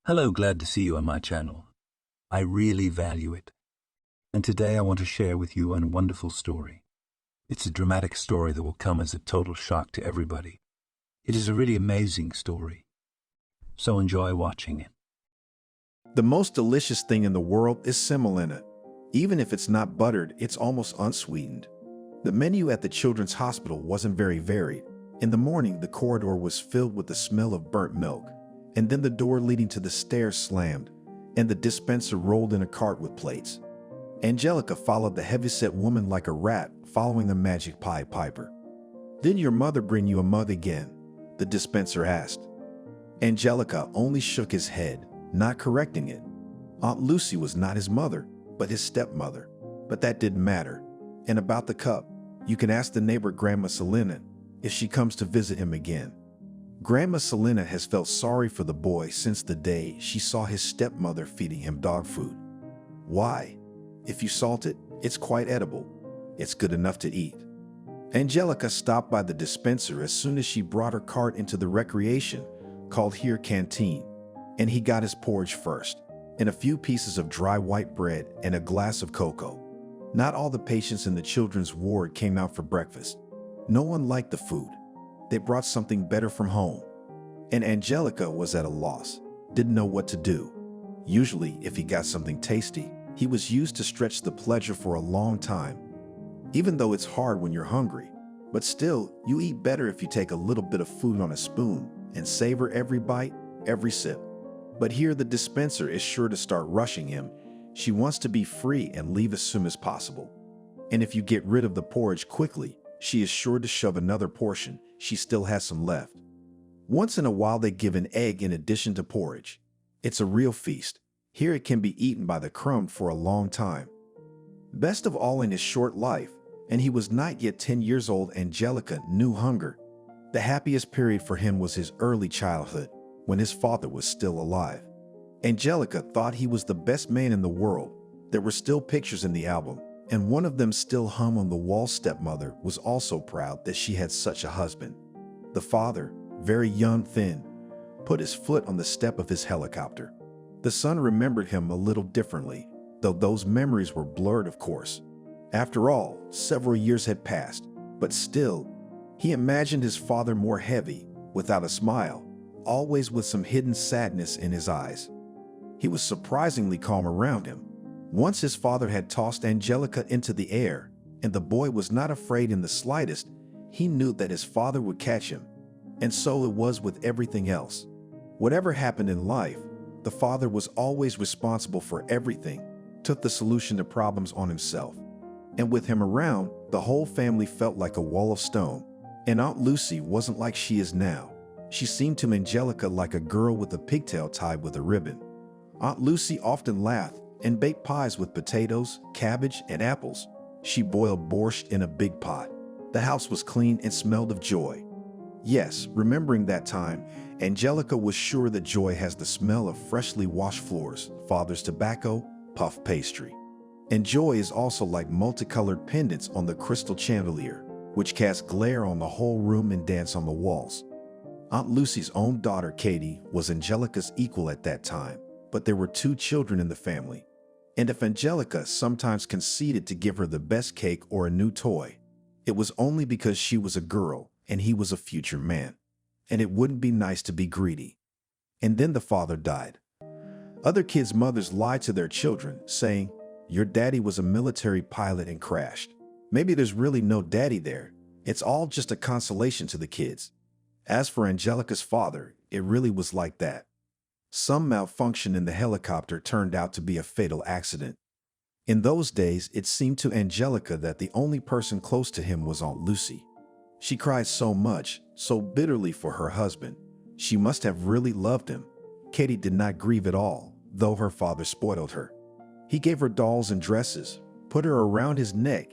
Hello, glad to see you on my channel. I really value it. And today I want to share with you a wonderful story. It's a dramatic story that will come as a total shock to everybody. It is a really amazing story. So enjoy watching it. The most delicious thing in the world is semolina. Even if it's not buttered, it's almost unsweetened. The menu at the children's hospital wasn't very varied. In the morning, the corridor was filled with the smell of burnt milk, and then the door leading to the stairs slammed, and the dispenser rolled in a cart with plates. Angelica followed the heavyset woman like a rat following the magic Pied Piper. "Didn't your mother bring you a mug again?" the dispenser asked. Angelica only shook his head, not correcting it. Aunt Lucy was not his mother, but his stepmother. But that didn't matter. And about the cup, you can ask the neighbor Grandma Selena if she comes to visit him again. Grandma Selena has felt sorry for the boy since the day she saw his stepmother feeding him dog food. Why? If you salt it, it's quite edible. It's good enough to eat. Angelica stopped by the dispenser as soon as she brought her cart into the recreation called here canteen, and he got his porridge first, and a few pieces of dry white bread and a glass of cocoa. Not all the patients in the children's ward came out for breakfast. No one liked the food. They brought something better from home. And Angelica was at a loss, didn't know what to do. Usually, if he got something tasty, he was used to stretch the pleasure for a long time. Even though it's hard when you're hungry, but still, you eat better if you take a little bit of food on a spoon and savor every bite, every sip. But here the dispenser is sure to start rushing him. She wants to be free and leave as soon as possible. And if you get rid of the porridge quickly, she is sure to shove another portion. She still has some left. Once in a while they give an egg in addition to porridge. It's a real feast. Here it can be eaten by the crumb for a long time. Best of all, in his short life, and he was not yet 10 years old, Angelica knew hunger. The happiest period for him was his early childhood, when his father was still alive. Angelica thought he was the best man in the world. There were still pictures in the album, and one of them still hung on the wall. Stepmother was also proud that she had such a husband. The father, very young, thin, put his foot on the step of his helicopter. The son remembered him a little differently, though those memories were blurred, of course. After all, several years had passed, but still, he imagined his father more heavy, without a smile, always with some hidden sadness in his eyes. He was surprisingly calm around him. Once his father had tossed Angelica into the air, and the boy was not afraid in the slightest. He knew that his father would catch him. And so it was with everything else. Whatever happened in life, the father was always responsible for everything, took the solution to problems on himself. And with him around, the whole family felt like a wall of stone. And Aunt Lucy wasn't like she is now. She seemed to Angelica like a girl with a pigtail tied with a ribbon. Aunt Lucy often laughed and baked pies with potatoes, cabbage, and apples. She boiled borscht in a big pot. The house was clean and smelled of joy. Yes, remembering that time, Angelica was sure that joy has the smell of freshly washed floors, father's tobacco, puff pastry. And joy is also like multicolored pendants on the crystal chandelier, which cast glare on the whole room and dance on the walls. Aunt Lucy's own daughter, Katie, was Angelica's equal at that time, but there were two children in the family. And if Angelica sometimes conceded to give her the best cake or a new toy, it was only because she was a girl and he was a future man. And it wouldn't be nice to be greedy. And then the father died. Other kids' mothers lied to their children, saying, "Your daddy was a military pilot and crashed. Maybe there's really no daddy there. It's all just a consolation to the kids." As for Angelica's father, it really was like that. Some malfunction in the helicopter turned out to be a fatal accident. In those days, it seemed to Angelica that the only person close to him was Aunt Lucy. She cried so much, so bitterly for her husband. She must have really loved him. Katie did not grieve at all, though her father spoiled her. He gave her dolls and dresses, put her around his neck,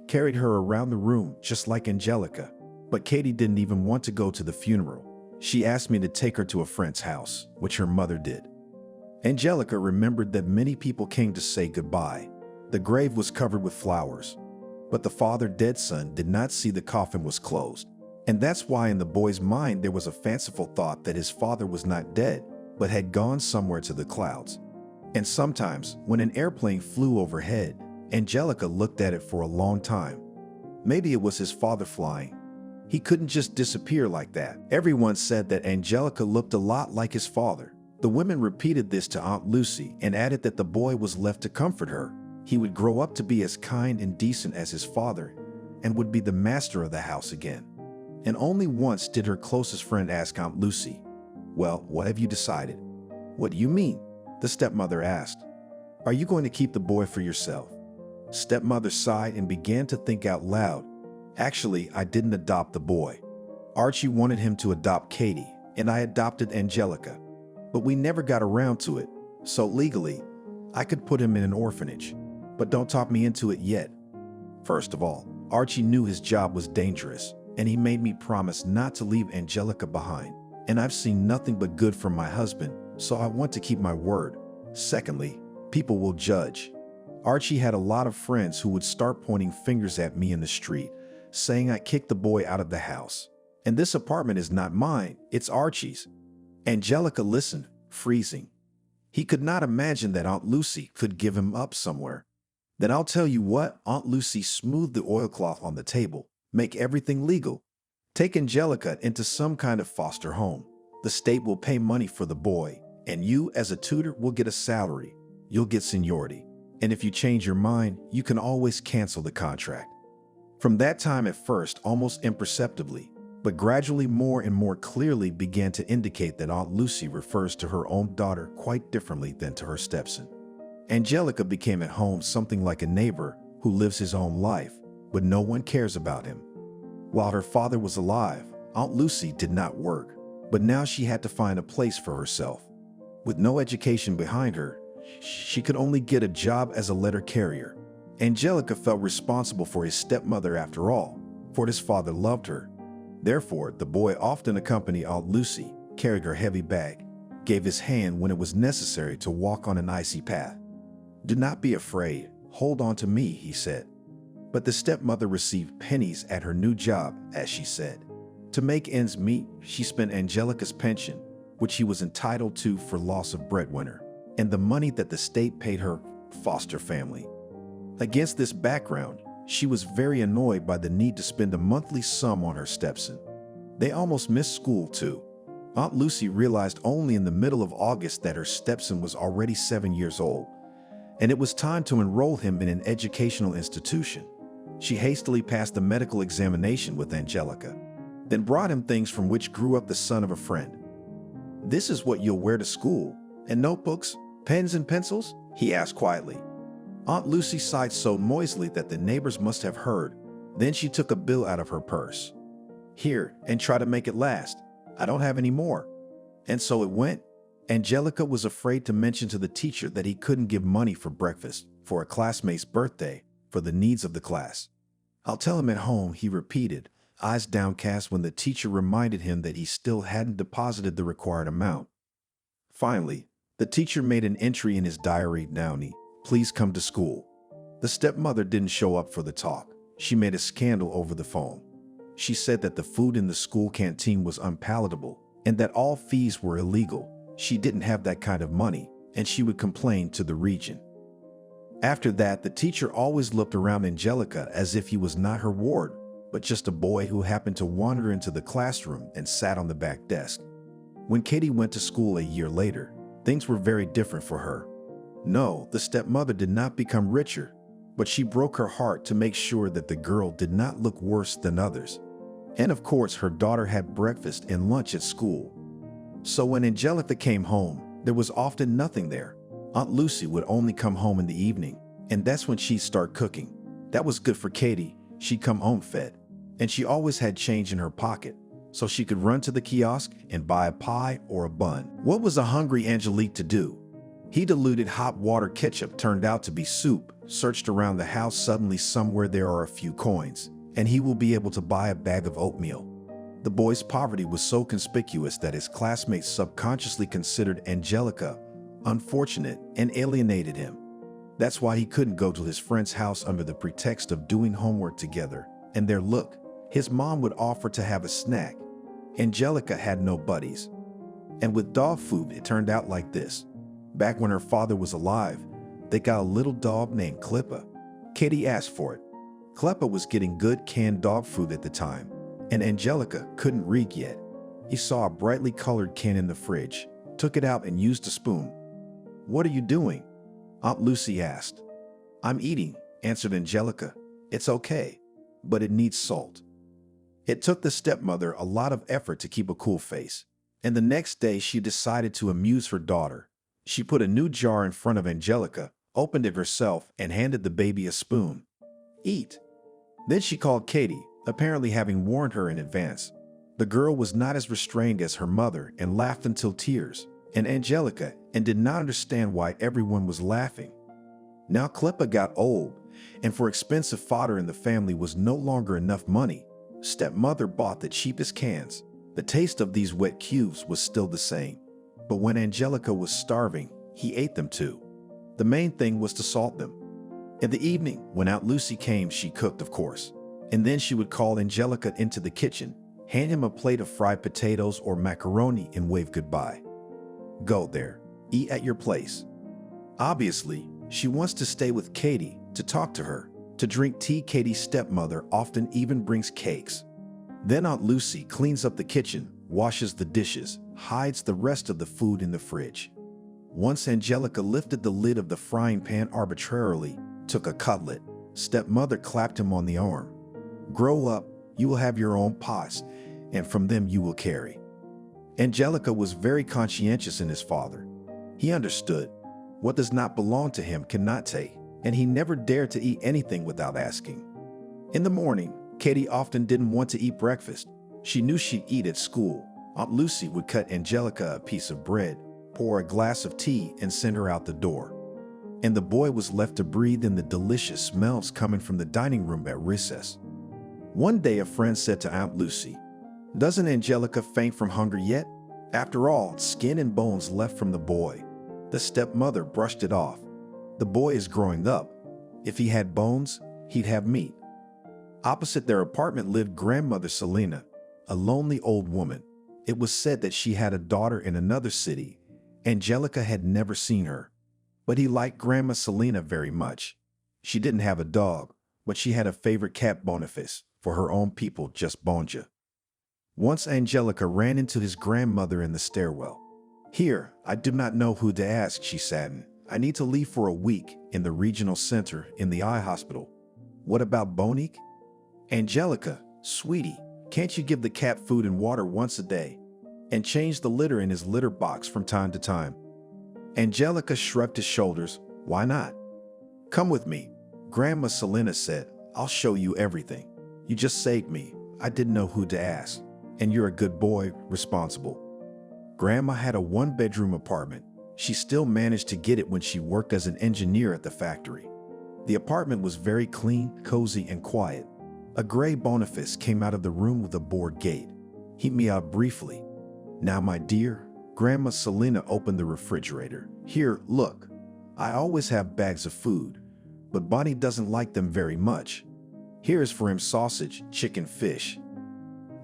carried her around the room just like Angelica. But Katie didn't even want to go to the funeral. She asked me to take her to a friend's house, which her mother did. Angelica remembered that many people came to say goodbye. The grave was covered with flowers. But the father, dead son, did not see the coffin was closed. And that's why in the boy's mind there was a fanciful thought that his father was not dead, but had gone somewhere to the clouds. And sometimes, when an airplane flew overhead, Angelica looked at it for a long time. Maybe it was his father flying. He couldn't just disappear like that. Everyone said that Angelica looked a lot like his father. The women repeated this to Aunt Lucy and added that the boy was left to comfort her. He would grow up to be as kind and decent as his father and would be the master of the house again. And only once did her closest friend ask Aunt Lucy, "Well, what have you decided?" "What do you mean?" the stepmother asked. "Are you going to keep the boy for yourself?" Stepmother sighed and began to think out loud. "Actually, I didn't adopt the boy. Archie wanted him to adopt Katie, and I adopted Angelica. But we never got around to it, so legally, I could put him in an orphanage. But don't talk me into it yet. First of all, Archie knew his job was dangerous, and he made me promise not to leave Angelica behind. And I've seen nothing but good from my husband, so I want to keep my word. Secondly, people will judge. Archie had a lot of friends who would start pointing fingers at me in the street, saying I kicked the boy out of the house. And this apartment is not mine, it's Archie's." Angelica listened, freezing. He could not imagine that Aunt Lucy could give him up somewhere. "Then I'll tell you what," Aunt Lucy smoothed the oilcloth on the table. "Make everything legal. Take Angelica into some kind of foster home. The state will pay money for the boy, and you, as a tutor, will get a salary. You'll get seniority. And if you change your mind, you can always cancel the contract." From that time, at first almost imperceptibly, but gradually more and more clearly began to indicate that Aunt Lucy refers to her own daughter quite differently than to her stepson. Angelica became at home something like a neighbor who lives his own life, but no one cares about him. While her father was alive, Aunt Lucy did not work, but now she had to find a place for herself. With no education behind her, she could only get a job as a letter carrier. Angelica felt responsible for his stepmother after all, for his father loved her. Therefore, the boy often accompanied Aunt Lucy, carried her heavy bag, gave his hand when it was necessary to walk on an icy path. "Do not be afraid. Hold on to me," he said. But the stepmother received pennies at her new job, as she said. To make ends meet, she spent Angelica's pension, which he was entitled to for loss of breadwinner, and the money that the state paid her foster family. Against this background, she was very annoyed by the need to spend a monthly sum on her stepson. They almost missed school too. Aunt Lucy realized only in the middle of August that her stepson was already 7 years old, and it was time to enroll him in an educational institution. She hastily passed the medical examination with Angelica, then brought him things from which grew up the son of a friend. "This is what you'll wear to school, and notebooks, pens and pencils?" he asked quietly. Aunt Lucy sighed so noisily that the neighbors must have heard. Then she took a bill out of her purse. "Here, and try to make it last. I don't have any more." And so it went. Angelica was afraid to mention to the teacher that he couldn't give money for breakfast, for a classmate's birthday, for the needs of the class. "I'll tell him at home," he repeated, eyes downcast when the teacher reminded him that he still hadn't deposited the required amount. Finally, the teacher made an entry in his diary, "Downey, please come to school." The stepmother didn't show up for the talk. She made a scandal over the phone. She said that the food in the school canteen was unpalatable and that all fees were illegal. She didn't have that kind of money, and she would complain to the region. After that, the teacher always looked around Angelica as if he was not her ward, but just a boy who happened to wander into the classroom and sat on the back desk. When Katie went to school a year later, things were very different for her. No, the stepmother did not become richer, but she broke her heart to make sure that the girl did not look worse than others. And of course, her daughter had breakfast and lunch at school. So when Angelica came home, there was often nothing there. Aunt Lucy would only come home in the evening, and that's when she'd start cooking. That was good for Katie. She'd come home fed, and she always had change in her pocket, so she could run to the kiosk and buy a pie or a bun. What was a hungry Angelique to do? He diluted hot water ketchup turned out to be soup, searched around the house, suddenly somewhere there are a few coins, and he will be able to buy a bag of oatmeal. The boy's poverty was so conspicuous that his classmates subconsciously considered Angelica unfortunate and alienated him. That's why he couldn't go to his friend's house under the pretext of doing homework together. And there, look, his mom would offer to have a snack. Angelica had no buddies. And with dog food, it turned out like this. Back when her father was alive, they got a little dog named Clippa. Katie asked for it. Clippa was getting good canned dog food at the time, and Angelica couldn't read yet. He saw a brightly colored can in the fridge, took it out and used a spoon. "What are you doing?" Aunt Lucy asked. "I'm eating," answered Angelica. "It's okay, but it needs salt." It took the stepmother a lot of effort to keep a cool face, and the next day she decided to amuse her daughter. She put a new jar in front of Angelica, opened it herself, and handed the baby a spoon. "Eat." Then she called Katie, apparently having warned her in advance. The girl was not as restrained as her mother and laughed until tears, and Angelica did not understand why everyone was laughing. Now Clippa got old, and for expensive fodder in the family was no longer enough money. Stepmother bought the cheapest cans. The taste of these wet cubes was still the same, but when Angelica was starving, he ate them too. The main thing was to salt them. In the evening, when Aunt Lucy came, she cooked, of course, and then she would call Angelica into the kitchen, hand him a plate of fried potatoes or macaroni, and wave goodbye. "Go there, eat at your place." Obviously, she wants to stay with Katie, to talk to her, to drink tea. Katie's stepmother often even brings cakes. Then Aunt Lucy cleans up the kitchen, washes the dishes, hides the rest of the food in the fridge. Once Angelica lifted the lid of the frying pan arbitrarily, took a cutlet, stepmother clapped him on the arm. "Grow up, you will have your own pots, and from them you will carry." Angelica was very conscientious in his father. He understood. What does not belong to him cannot take, and he never dared to eat anything without asking. In the morning, Katie often didn't want to eat breakfast. She knew she'd eat at school. Aunt Lucy would cut Angelica a piece of bread, pour a glass of tea, and send her out the door. And the boy was left to breathe in the delicious smells coming from the dining room at recess. One day a friend said to Aunt Lucy, "Doesn't Angelica faint from hunger yet? After all, skin and bones left from the boy." The stepmother brushed it off. "The boy is growing up. If he had bones, he'd have meat." Opposite their apartment lived grandmother Selena, a lonely old woman. It was said that she had a daughter in another city. Angelica had never seen her, but he liked Grandma Selena very much. She didn't have a dog, but she had a favorite cat, Boniface, for her own people, just Bonja. Once Angelica ran into his grandmother in the stairwell. "Here, I do not know who to ask," she saddened. "I need to leave for a week in the regional center in the eye hospital." "What about Bonique?" "Angelica, sweetie, can't you give the cat food and water once a day, and change the litter in his litter box from time to time?" Angelica shrugged his shoulders. "Why not?" "Come with me," Grandma Selena said. "I'll show you everything. You just saved me. I didn't know who to ask. And you're a good boy, responsible." Grandma had a one-bedroom apartment. She still managed to get it when she worked as an engineer at the factory. The apartment was very clean, cozy, and quiet. A gray Boniface came out of the room with a board gate. He meowed briefly. "Now, my dear," Grandma Selena opened the refrigerator. "Here, look. I always have bags of food, but Bonnie doesn't like them very much. Here is for him sausage, chicken, fish.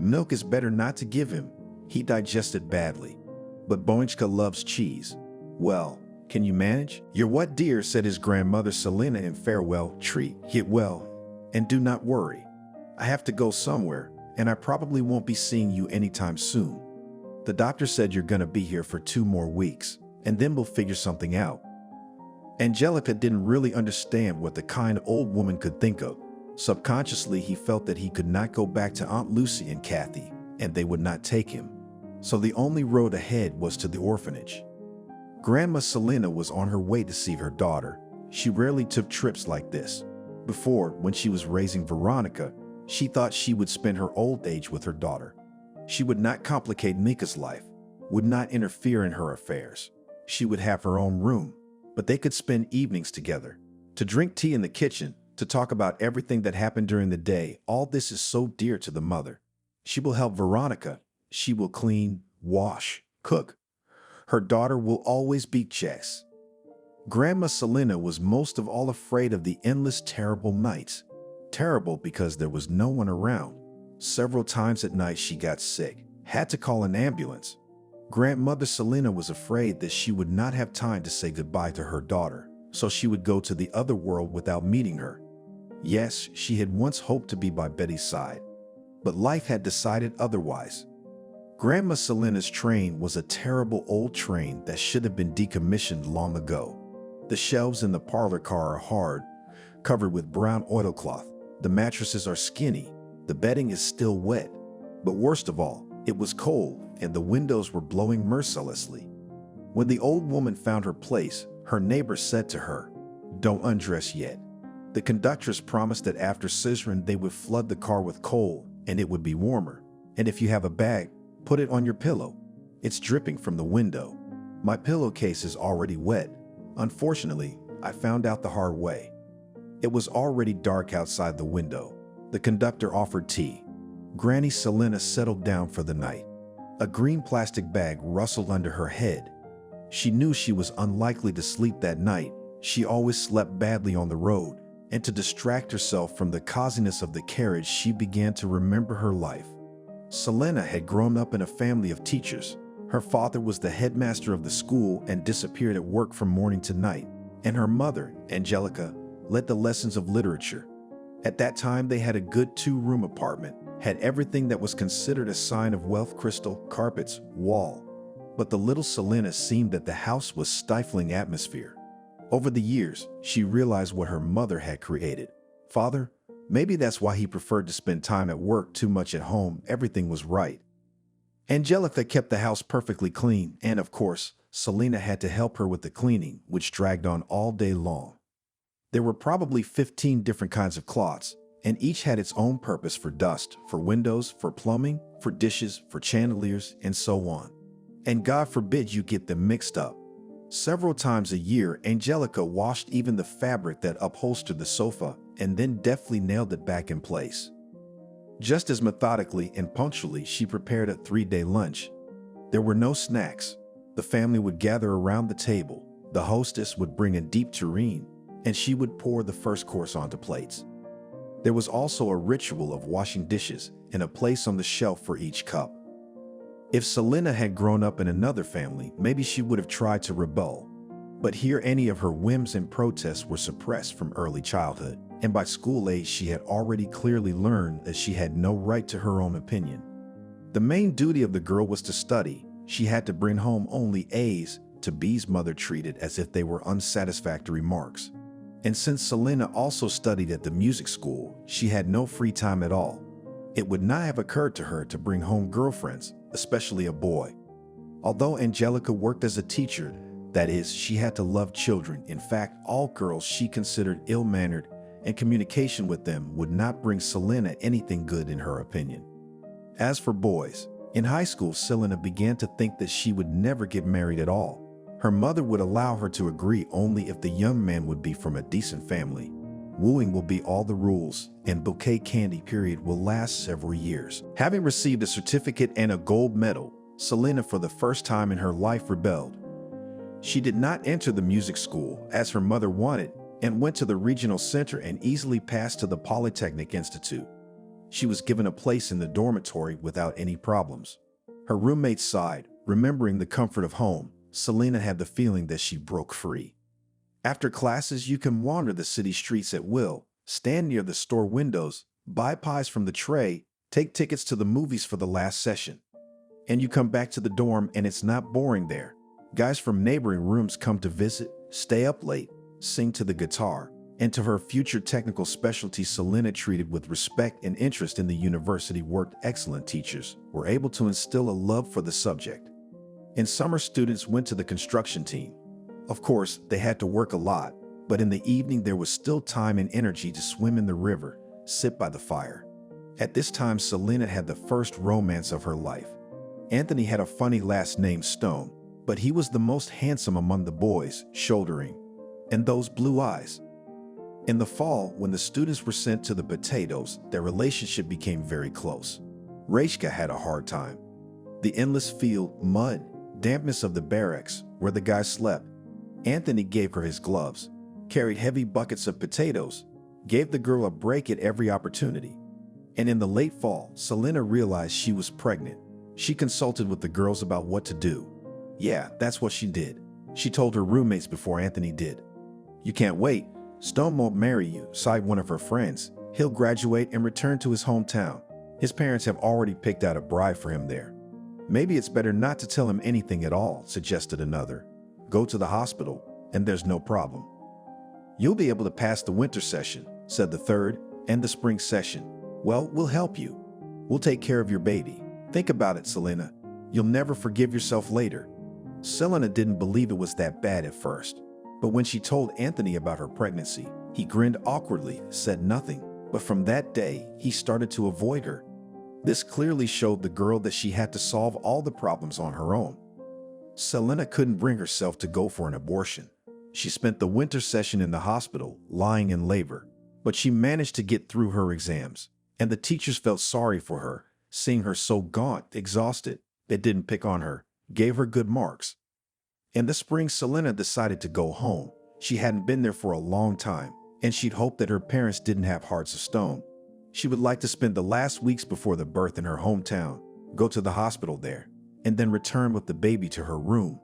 Milk is better not to give him. He digested badly. But Bonchka loves cheese. Well, can you manage?" "You're what, dear?" said his grandmother Selena in farewell. "Treat, get well, and do not worry. I have to go somewhere, and I probably won't be seeing you anytime soon. The doctor said you're gonna be here for 2 more weeks, and then we'll figure something out." Angelica didn't really understand what the kind old woman could think of. Subconsciously, he felt that he could not go back to Aunt Lucy and Kathy, and they would not take him. So the only road ahead was to the orphanage. Grandma Selena was on her way to see her daughter. She rarely took trips like this. Before, when she was raising Veronica, she thought she would spend her old age with her daughter. She would not complicate Mika's life, would not interfere in her affairs. She would have her own room, but they could spend evenings together, to drink tea in the kitchen, to talk about everything that happened during the day. All this is so dear to the mother. She will help Veronica. She will clean, wash, cook. Her daughter will always beat chess. Grandma Selena was most of all afraid of the endless terrible nights. Terrible because there was no one around. Several times at night she got sick, had to call an ambulance. Grandmother Selena was afraid that she would not have time to say goodbye to her daughter, so she would go to the other world without meeting her. Yes, she had once hoped to be by Betty's side, but life had decided otherwise. Grandma Selena's train was a terrible old train that should have been decommissioned long ago. The shelves in the parlor car are hard, covered with brown oilcloth. The mattresses are skinny. The bedding is still wet. But worst of all, it was cold and the windows were blowing mercilessly. When the old woman found her place, her neighbor said to her, "Don't undress yet." The conductress promised that after scissoring they would flood the car with coal and it would be warmer. And if you have a bag, put it on your pillow. It's dripping from the window. My pillowcase is already wet. Unfortunately, I found out the hard way. It was already dark outside the window. The conductor offered tea. Granny Selena settled down for the night. A green plastic bag rustled under her head. She knew she was unlikely to sleep that night. She always slept badly on the road, and to distract herself from the coziness of the carriage, she began to remember her life. Selena had grown up in a family of teachers. Her father was the headmaster of the school and disappeared at work from morning to night, and her mother, Angelica, led the lessons of literature. At that time, they had a good 2-room apartment, had everything that was considered a sign of wealth: crystal, carpets, wall. But the little Selena seemed that the house was stifling atmosphere. Over the years, she realized what her mother had created. Father, maybe that's why he preferred to spend time at work, too much at home. Everything was right. Angelica kept the house perfectly clean, and of course, Selena had to help her with the cleaning, which dragged on all day long. There were probably 15 different kinds of cloths, and each had its own purpose: for dust, for windows, for plumbing, for dishes, for chandeliers, and so on. And God forbid you get them mixed up. Several times a year, Angelica washed even the fabric that upholstered the sofa and then deftly nailed it back in place. Just as methodically and punctually, she prepared a 3-day lunch. There were no snacks. The family would gather around the table. The hostess would bring a deep tureen, and she would pour the first course onto plates. There was also a ritual of washing dishes and a place on the shelf for each cup. If Selena had grown up in another family, maybe she would have tried to rebel. But here, any of her whims and protests were suppressed from early childhood, and by school age she had already clearly learned that she had no right to her own opinion. The main duty of the girl was to study. She had to bring home only A's. To B's mother treated as if they were unsatisfactory marks. And since Selena also studied at the music school, she had no free time at all. It would not have occurred to her to bring home girlfriends, especially a boy. Although Angelica worked as a teacher, that is, she had to love children. In fact, all girls she considered ill-mannered, and communication with them would not bring Selena anything good in her opinion. As for boys, in high school, Selena began to think that she would never get married at all. Her mother would allow her to agree only if the young man would be from a decent family. Wooing will be all the rules, and bouquet candy period will last several years. Having received a certificate and a gold medal, Selena for the first time in her life rebelled. She did not enter the music school as her mother wanted and went to the regional center and easily passed to the Polytechnic Institute. She was given a place in the dormitory without any problems. Her roommates sighed, remembering the comfort of home. Selena had the feeling that she broke free. After classes, you can wander the city streets at will, stand near the store windows, buy pies from the tray, take tickets to the movies for the last session. And you come back to the dorm and it's not boring there. Guys from neighboring rooms come to visit, stay up late, sing to the guitar. And to her future technical specialty, Selena treated with respect and interest in the university worked. Excellent teachers were able to instill a love for the subject. In summer, students went to the construction team. Of course, they had to work a lot, but in the evening there was still time and energy to swim in the river, sit by the fire. At this time, Selena had the first romance of her life. Anthony had a funny last name, Stone, but he was the most handsome among the boys, shouldering, and those blue eyes. In the fall, when the students were sent to the potatoes, their relationship became very close. Rachka had a hard time. The endless field, mud, dampness of the barracks where the guys slept. Anthony gave her his gloves, carried heavy buckets of potatoes, gave the girl a break at every opportunity. And in the late fall, Selena realized she was pregnant. She consulted with the girls about what to do. Yeah, that's what she did. She told her roommates before Anthony did. "You can't wait. Stone won't marry you," sighed one of her friends. "He'll graduate and return to his hometown. His parents have already picked out a bride for him there." "Maybe it's better not to tell him anything at all," suggested another. "Go to the hospital, and there's no problem." "You'll be able to pass the winter session," said the third, "and the spring session. Well, we'll help you. We'll take care of your baby. Think about it, Selena. You'll never forgive yourself later." Selena didn't believe it was that bad at first, but when she told Anthony about her pregnancy, he grinned awkwardly, said nothing. But from that day, he started to avoid her. This clearly showed the girl that she had to solve all the problems on her own. Selena couldn't bring herself to go for an abortion. She spent the winter session in the hospital, lying in labor, but she managed to get through her exams, and the teachers felt sorry for her, seeing her so gaunt, exhausted. They didn't pick on her, gave her good marks. In the spring, Selena decided to go home. She hadn't been there for a long time, and she'd hoped that her parents didn't have hearts of stone. She would like to spend the last weeks before the birth in her hometown, go to the hospital there, and then return with the baby to her room,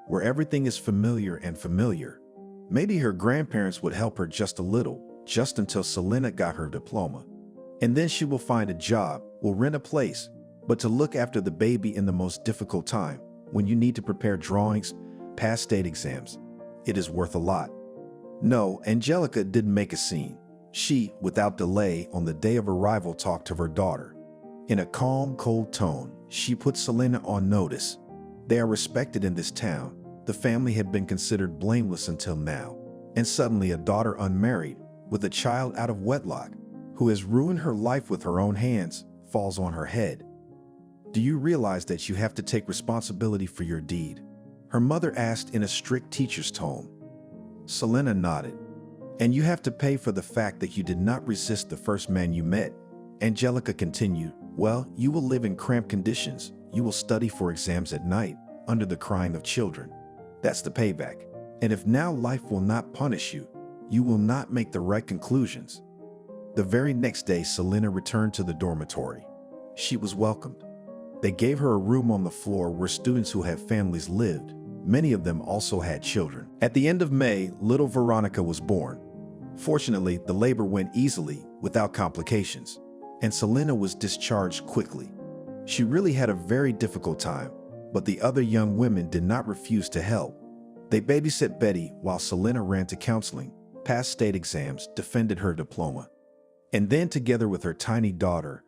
where everything is familiar and familiar. Maybe her grandparents would help her just a little, just until Selena got her diploma. And then she will find a job, will rent a place, but to look after the baby in the most difficult time, when you need to prepare drawings, pass state exams, it is worth a lot. No, Angelica didn't make a scene. She, without delay, on the day of arrival, talked to her daughter. In a calm, cold tone, she put Selena on notice. They are respected in this town. The family had been considered blameless until now. And suddenly a daughter unmarried, with a child out of wedlock, who has ruined her life with her own hands, falls on her head. "Do you realize that you have to take responsibility for your deed?" her mother asked in a strict teacher's tone. Selena nodded. "And you have to pay for the fact that you did not resist the first man you met." Angelica continued, "Well, you will live in cramped conditions. You will study for exams at night, under the crying of children. That's the payback. And if now life will not punish you, you will not make the right conclusions." The very next day, Selena returned to the dormitory. She was welcomed. They gave her a room on the floor where students who had families lived. Many of them also had children. At the end of May, little Veronica was born. Fortunately, the labor went easily, without complications, and Selena was discharged quickly. She really had a very difficult time, but the other young women did not refuse to help. They babysat Betty while Selena ran to counseling, passed state exams, defended her diploma. And then, together with her tiny daughter,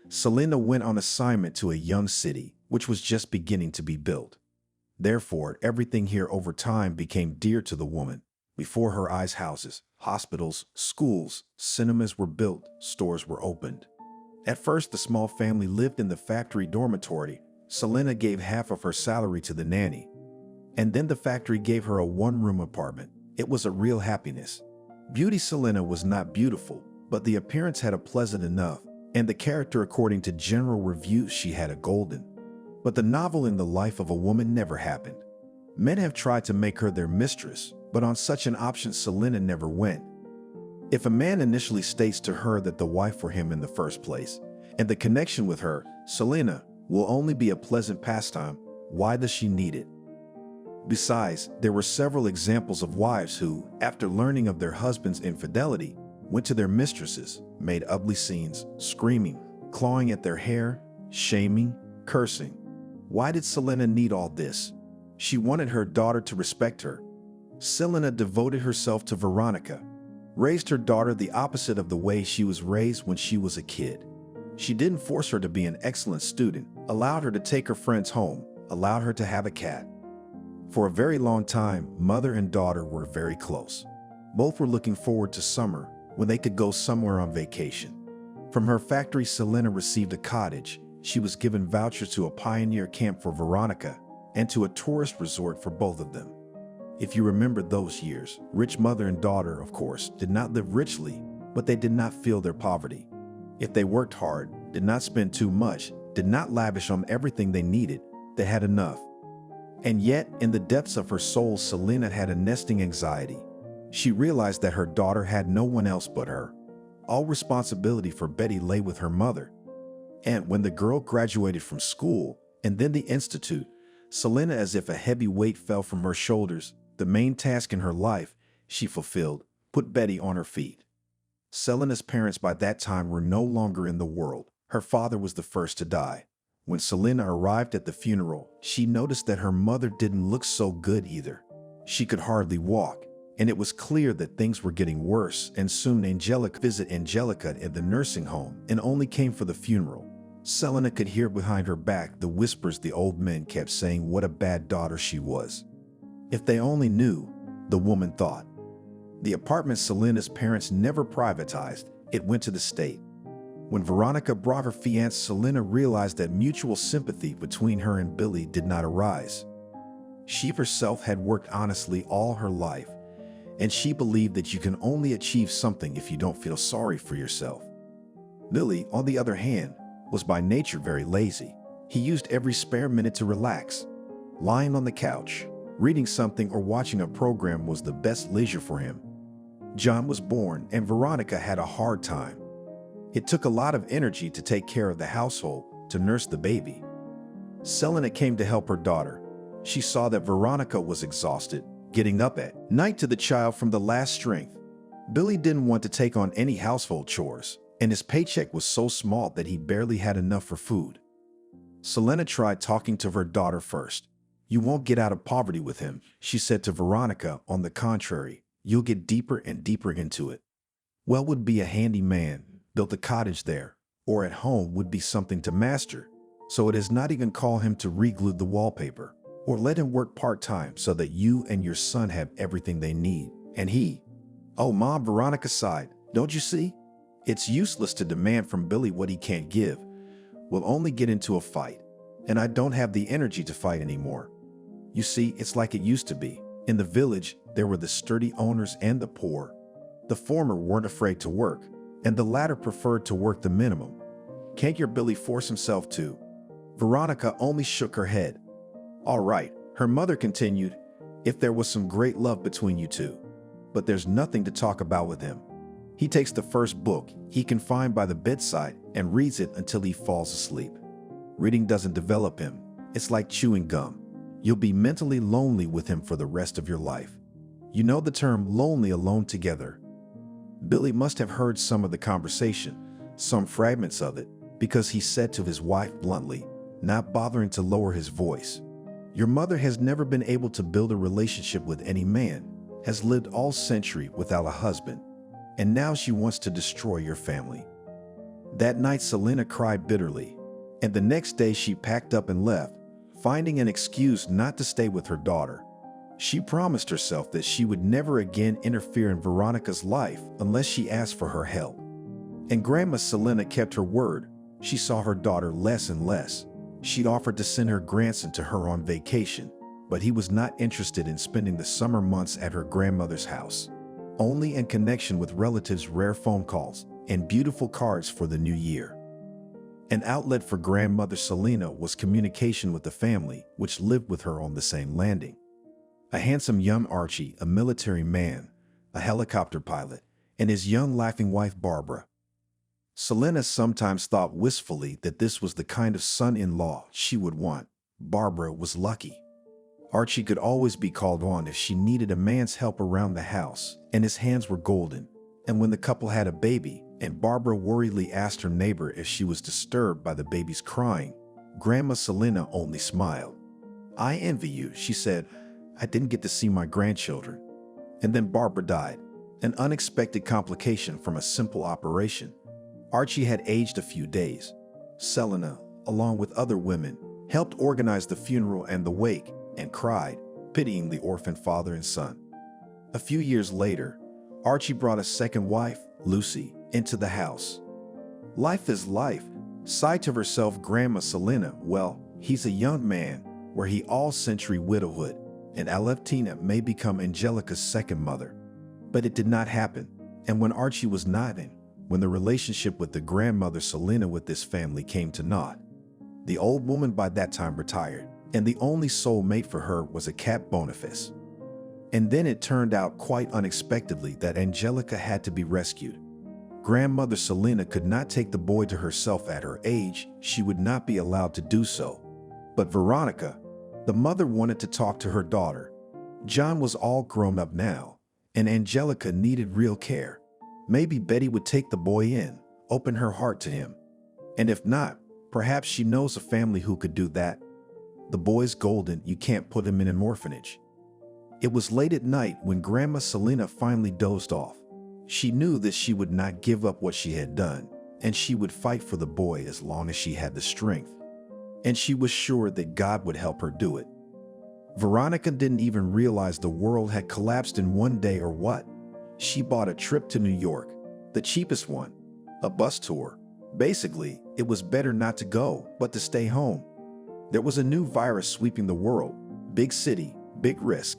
Selena went on assignment to a young city, which was just beginning to be built. Therefore, everything here over time became dear to the woman. Before her eyes, houses, hospitals, schools, cinemas were built, stores were opened. At first, the small family lived in the factory dormitory. Selena gave half of her salary to the nanny. And then the factory gave her a one-room apartment. It was a real happiness. Beauty Selena was not beautiful, but the appearance had a pleasant enough, and the character, according to general reviews, she had a golden. But the novel in the life of a woman never happened. Men have tried to make her their mistress, but on such an option Selena never went. If a man initially states to her that the wife for him in the first place, and the connection with her, Selena, will only be a pleasant pastime, why does she need it? Besides, there were several examples of wives who, after learning of their husband's infidelity, went to their mistresses, made ugly scenes, screaming, clawing at their hair, shaming, cursing. Why did Selena need all this? She wanted her daughter to respect her. Selena devoted herself to Veronica, raised her daughter the opposite of the way she was raised when she was a kid. She didn't force her to be an excellent student, allowed her to take her friends home, allowed her to have a cat. For a very long time, mother and daughter were very close. Both were looking forward to summer, when they could go somewhere on vacation. From her factory, Selena received a cottage. She was given vouchers to a pioneer camp for Veronica and to a tourist resort for both of them. If you remember those years, rich mother and daughter, of course, did not live richly, but they did not feel their poverty. If they worked hard, did not spend too much, did not lavish on everything they needed, they had enough. And yet, in the depths of her soul, Selena had a nesting anxiety. She realized that her daughter had no one else but her. All responsibility for Betty lay with her mother. And when the girl graduated from school And then the institute. Selena, as if a heavy weight fell from her shoulders, the main task in her life she fulfilled, put Betty on her feet. Selena's parents by that time were no longer in the world. Her father was the first to die. When Selena arrived at the funeral, she noticed that her mother didn't look so good either. She could hardly walk, and it was clear that things were getting worse, and soon Angelica visited Angelica in the nursing home and only came for the funeral. Selena could hear behind her back the whispers the old men kept saying what a bad daughter she was. If they only knew, the woman thought. The apartment Selena's parents never privatized, it went to the state. When Veronica brought her fiancé, Selena realized that mutual sympathy between her and Billy did not arise. She herself had worked honestly all her life, and she believed that you can only achieve something if you don't feel sorry for yourself. Billy, on the other hand, was by nature very lazy. He used every spare minute to relax. Lying on the couch, reading something or watching a program was the best leisure for him. John was born and Veronica had a hard time. It took a lot of energy to take care of the household, to nurse the baby. Selena came to help her daughter. She saw that Veronica was exhausted, getting up at night to the child from the last strength. Billy didn't want to take on any household chores, and his paycheck was so small that he barely had enough for food. Selena tried talking to her daughter first. "You won't get out of poverty with him," she said to Veronica. "On the contrary, you'll get deeper and deeper into it. Well would be a handy man, built a cottage there, or at home would be something to master. So it is not even call him to re-glue the wallpaper, or let him work part-time so that you and your son have everything they need. And he..." "Oh, Mom," Veronica sighed. "Don't you see? It's useless to demand from Billy what he can't give. We'll only get into a fight, and I don't have the energy to fight anymore. You see, it's like it used to be. In the village, there were the sturdy owners and the poor. The former weren't afraid to work, and the latter preferred to work the minimum. Can't your Billy force himself to?" Veronica only shook her head. "All right," her mother continued, "if there was some great love between you two. But there's nothing to talk about with him. He takes the first book he can find by the bedside and reads it until he falls asleep. Reading doesn't develop him. It's like chewing gum. You'll be mentally lonely with him for the rest of your life. You know the term lonely alone together." Billy must have heard some of the conversation, some fragments of it, because he said to his wife bluntly, not bothering to lower his voice, "Your mother has never been able to build a relationship with any man, has lived all century without a husband, and now she wants to destroy your family." That night Selena cried bitterly, and the next day she packed up and left, finding an excuse not to stay with her daughter. She promised herself that she would never again interfere in Veronica's life unless she asked for her help. And Grandma Selena kept her word. She saw her daughter less and less. She'd offered to send her grandson to her on vacation, but he was not interested in spending the summer months at her grandmother's house. Only in connection with relatives' rare phone calls and beautiful cards for the new year. An outlet for grandmother Selena was communication with the family, which lived with her on the same landing. A handsome young Archie, a military man, a helicopter pilot, and his young laughing wife Barbara. Selena sometimes thought wistfully that this was the kind of son-in-law she would want. Barbara was lucky. Archie could always be called on if she needed a man's help around the house, and his hands were golden. And when the couple had a baby, and Barbara worriedly asked her neighbor if she was disturbed by the baby's crying, Grandma Selena only smiled. "I envy you," she said. "I didn't get to see my grandchildren." And then Barbara died, an unexpected complication from a simple operation. Archie had aged a few days. Selena, along with other women, helped organize the funeral and the wake, and cried, pitying the orphaned father and son. A few years later, Archie brought a second wife, Lucy, into the house. "Life is life," sighed to herself Grandma Selena. "Well, he's a young man, were he all-century widowhood, and Aleftina may become Angelica's second mother." But it did not happen, and when Archie was not in, when the relationship with the grandmother Selena with this family came to naught, the old woman by that time retired, and the only soul mate for her was a cat Boniface. And then it turned out quite unexpectedly that Angelica had to be rescued. Grandmother Selena could not take the boy to herself at her age. She would not be allowed to do so. But Veronica, the mother, wanted to talk to her daughter. John was all grown up now, and Angelica needed real care. Maybe Betty would take the boy in, open her heart to him. And if not, perhaps she knows a family who could do that. The boy's golden, you can't put him in an orphanage. It was late at night when Grandma Selena finally dozed off. She knew that she would not give up what she had done, and she would fight for the boy as long as she had the strength. And she was sure that God would help her do it. Veronica didn't even realize the world had collapsed in one day or what. She bought a trip to New York, the cheapest one, a bus tour. Basically, it was better not to go, but to stay home. There was a new virus sweeping the world. Big city, big risk.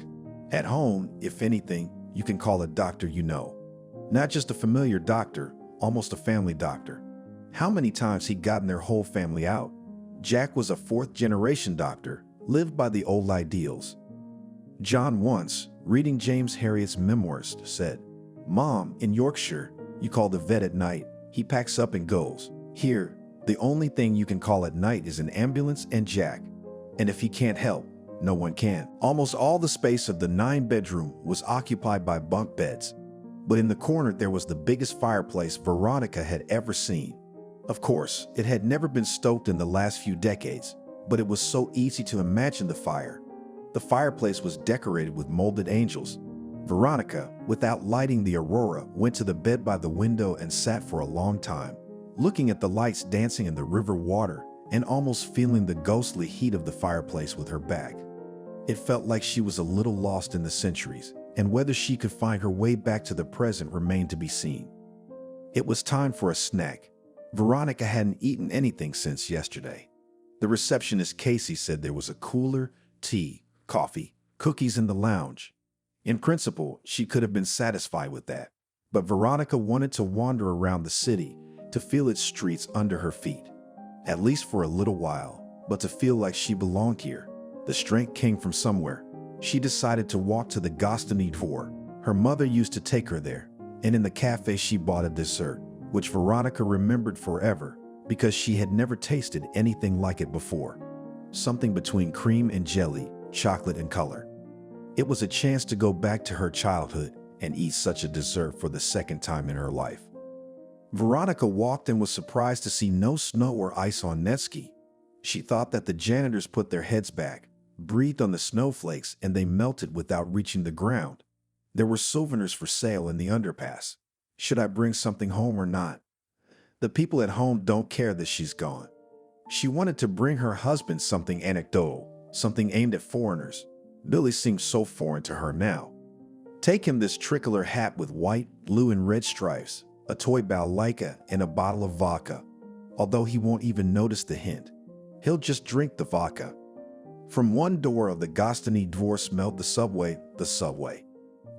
At home, if anything, you can call a doctor you know. Not just a familiar doctor, almost a family doctor. How many times he'd gotten their whole family out? Jack was a fourth-generation doctor, lived by the old ideals. John once, reading James Herriot's memoirs, said, "Mom, in Yorkshire, you call the vet at night. He packs up and goes. Here, the only thing you can call at night is an ambulance and Jack. And if he can't help, no one can." Almost all the space of the 9-bedroom was occupied by bunk beds. But in the corner there was the biggest fireplace Veronica had ever seen. Of course, it had never been stoked in the last few decades, but it was so easy to imagine the fire. The fireplace was decorated with molded angels. Veronica, without lighting the aurora, went to the bed by the window and sat for a long time, looking at the lights dancing in the river water and almost feeling the ghostly heat of the fireplace with her back. It felt like she was a little lost in the centuries, and whether she could find her way back to the present remained to be seen. It was time for a snack. Veronica hadn't eaten anything since yesterday. The receptionist Casey said there was a cooler, tea, coffee, cookies in the lounge. In principle, she could have been satisfied with that. But Veronica wanted to wander around the city, to feel its streets under her feet. At least for a little while, but to feel like she belonged here. The strength came from somewhere. She decided to walk to the Gostiny Dvor. Her mother used to take her there, and in the cafe she bought a dessert, which Veronica remembered forever because she had never tasted anything like it before. Something between cream and jelly, chocolate and color. It was a chance to go back to her childhood and eat such a dessert for the second time in her life. Veronica walked and was surprised to see no snow or ice on Nevsky. She thought that the janitors put their heads back, breathed on the snowflakes, and they melted without reaching the ground. There were souvenirs for sale in the underpass. Should I bring something home or not? The people at home don't care that she's gone. She wanted to bring her husband something anecdotal, something aimed at foreigners. Billy seemed so foreign to her now. Take him this tricolor hat with white, blue, and red stripes, a toy balalaika, and a bottle of vodka. Although he won't even notice the hint. He'll just drink the vodka. From one door of the Gostiny Dvor smelled the subway.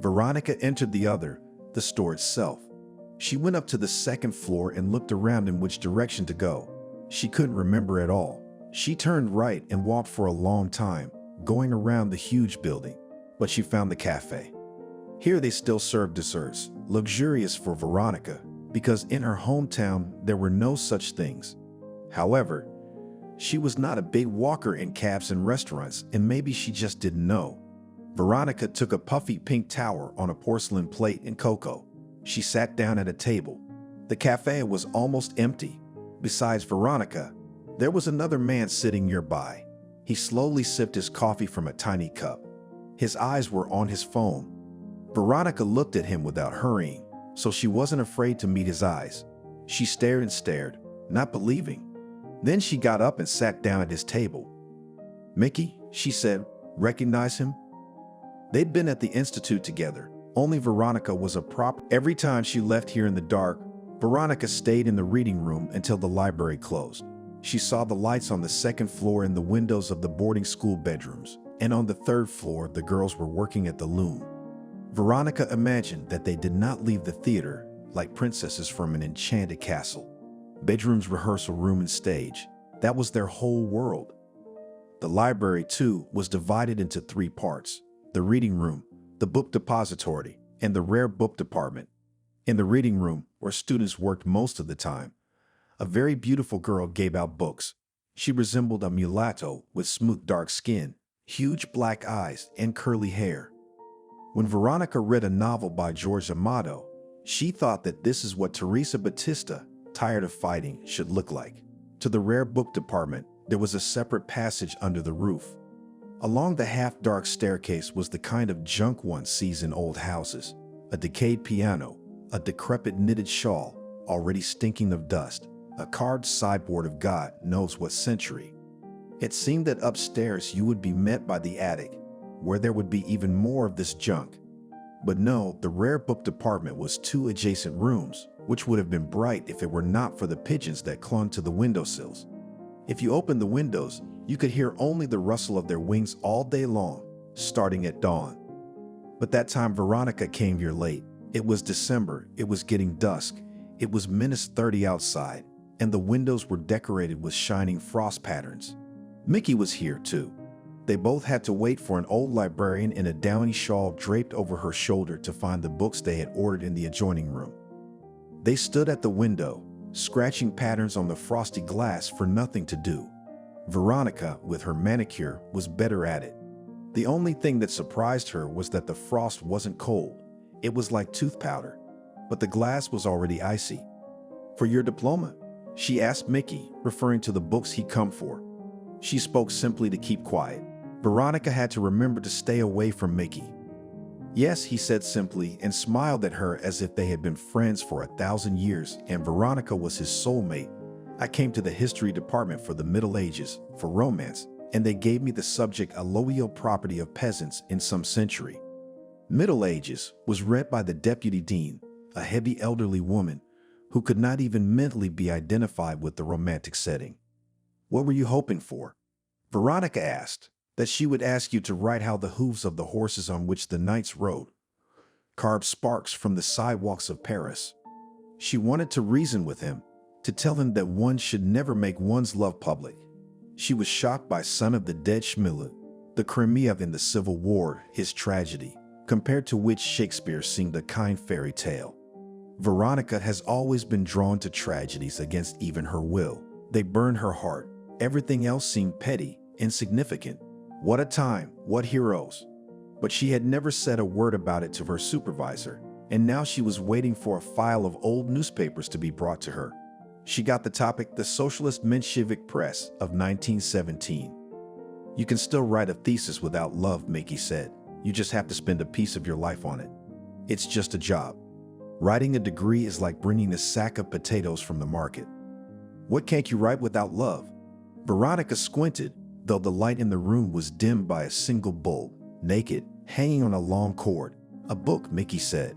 Veronica entered the other, the store itself. She went up to the second floor and looked around in which direction to go. She couldn't remember at all. She turned right and walked for a long time, going around the huge building, but she found the cafe. Here they still served desserts, luxurious for Veronica, because in her hometown there were no such things. However, she was not a big walker in cafes and restaurants, and maybe she just didn't know. Veronica took a puffy pink tower on a porcelain plate and cocoa. She sat down at a table. The cafe was almost empty. Besides Veronica, there was another man sitting nearby. He slowly sipped his coffee from a tiny cup. His eyes were on his phone. Veronica looked at him without hurrying, so she wasn't afraid to meet his eyes. She stared and stared, not believing. Then she got up and sat down at his table. "Mickey," she said, "recognize him?" They'd been at the institute together. Only Veronica was a prop. Every time she left here in the dark, Veronica stayed in the reading room until the library closed. She saw the lights on the second floor in the windows of the boarding school bedrooms, and on the third floor the girls were working at the loom. Veronica imagined that they did not leave the theater like princesses from an enchanted castle. Bedrooms, rehearsal room, and stage. That was their whole world. The library, too, was divided into 3 parts: the reading room, the book depository, and the rare book department. In the reading room, where students worked most of the time, a very beautiful girl gave out books. She resembled a mulatto with smooth dark skin, huge black eyes, and curly hair. When Veronica read a novel by George Amado, she thought that this is what Teresa Batista, tired of fighting, should look like. To the rare book department, there was a separate passage under the roof. Along the half-dark staircase was the kind of junk one sees in old houses: a decayed piano, a decrepit knitted shawl, already stinking of dust, a carved sideboard of God knows what century. It seemed that upstairs you would be met by the attic, where there would be even more of this junk. But no, the rare book department was two adjacent rooms, which would have been bright if it were not for the pigeons that clung to the windowsills. If you opened the windows, you could hear only the rustle of their wings all day long, starting at dawn. But that time Veronica came here late. It was December, it was getting dusk, it was -30 outside, and the windows were decorated with shining frost patterns. Mickey was here too. They both had to wait for an old librarian in a downy shawl draped over her shoulder to find the books they had ordered in the adjoining room. They stood at the window, scratching patterns on the frosty glass for nothing to do. Veronica, with her manicure, was better at it. The only thing that surprised her was that the frost wasn't cold. It was like tooth powder, but the glass was already icy. "For your diploma?" she asked Mickey, referring to the books he'd come for. She spoke simply to keep quiet. Veronica had to remember to stay away from Mickey. "Yes," he said simply and smiled at her as if they had been friends for 1,000 years and Veronica was his soulmate. "I came to the history department for the Middle Ages, for romance, and they gave me the subject alluvial property of peasants in some century." Middle Ages was read by the deputy dean, a heavy elderly woman who could not even mentally be identified with the romantic setting. "What were you hoping for?" Veronica asked. "That she would ask you to write how the hooves of the horses on which the knights rode carved sparks from the sidewalks of Paris." She wanted to reason with him, to tell him that one should never make one's love public. She was shocked by Son of the Dead Schmillet, the Crimea in the Civil War, his tragedy, compared to which Shakespeare seemed a kind fairy tale. Veronica has always been drawn to tragedies against even her will. They burned her heart. Everything else seemed petty, insignificant. What a time, what heroes. But she had never said a word about it to her supervisor, and now she was waiting for a file of old newspapers to be brought to her. She got the topic, the Socialist Menshevik Press of 1917. "You can still write a thesis without love," Mickey said. "You just have to spend a piece of your life on it. It's just a job. Writing a degree is like bringing a sack of potatoes from the market." "What can't you write without love?" Veronica squinted, though the light in the room was dimmed by a single bulb, naked, hanging on a long cord. "A book," Mickey said.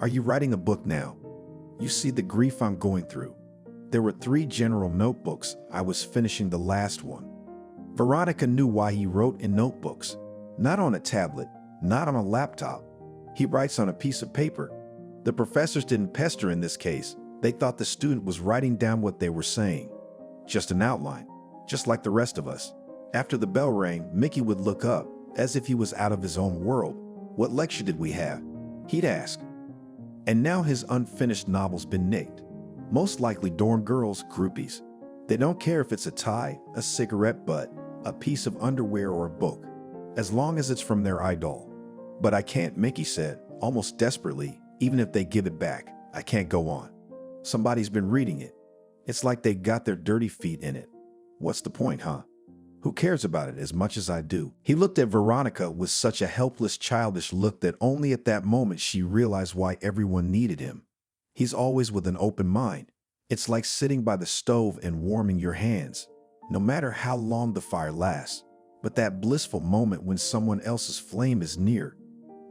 "Are you writing a book now?" "You see the grief I'm going through. There were 3 general notebooks. I was finishing the last one." Veronica knew why he wrote in notebooks. Not on a tablet, not on a laptop. He writes on a piece of paper. The professors didn't pester in this case. They thought the student was writing down what they were saying. Just an outline, just like the rest of us. After the bell rang, Mickey would look up, as if he was out of his own world. "What lecture did we have?" he'd ask. And now his unfinished novel's been nicked. Most likely dorm girls, groupies. They don't care if it's a tie, a cigarette butt, a piece of underwear or a book, as long as it's from their idol. "But I can't," Mickey said, almost desperately. "Even if they give it back, I can't go on. Somebody's been reading it. It's like they got their dirty feet in it. What's the point, huh? Who cares about it as much as I do?" He looked at Veronica with such a helpless, childish look that only at that moment she realized why everyone needed him. He's always with an open mind. It's like sitting by the stove and warming your hands, no matter how long the fire lasts. But that blissful moment when someone else's flame is near.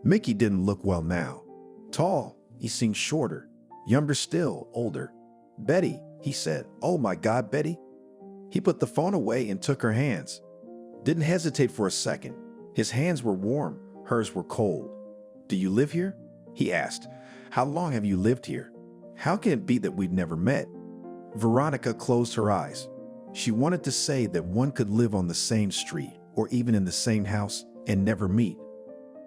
Mickey didn't look well now. Tall, he seemed shorter. Younger still, older. "Betty," he said. "Oh my God, Betty." He put the phone away and took her hands. Didn't hesitate for a second. His hands were warm, hers were cold. "Do you live here?" he asked. "How long have you lived here? How can it be that we've never met?" Veronica closed her eyes. She wanted to say that one could live on the same street or even in the same house and never meet.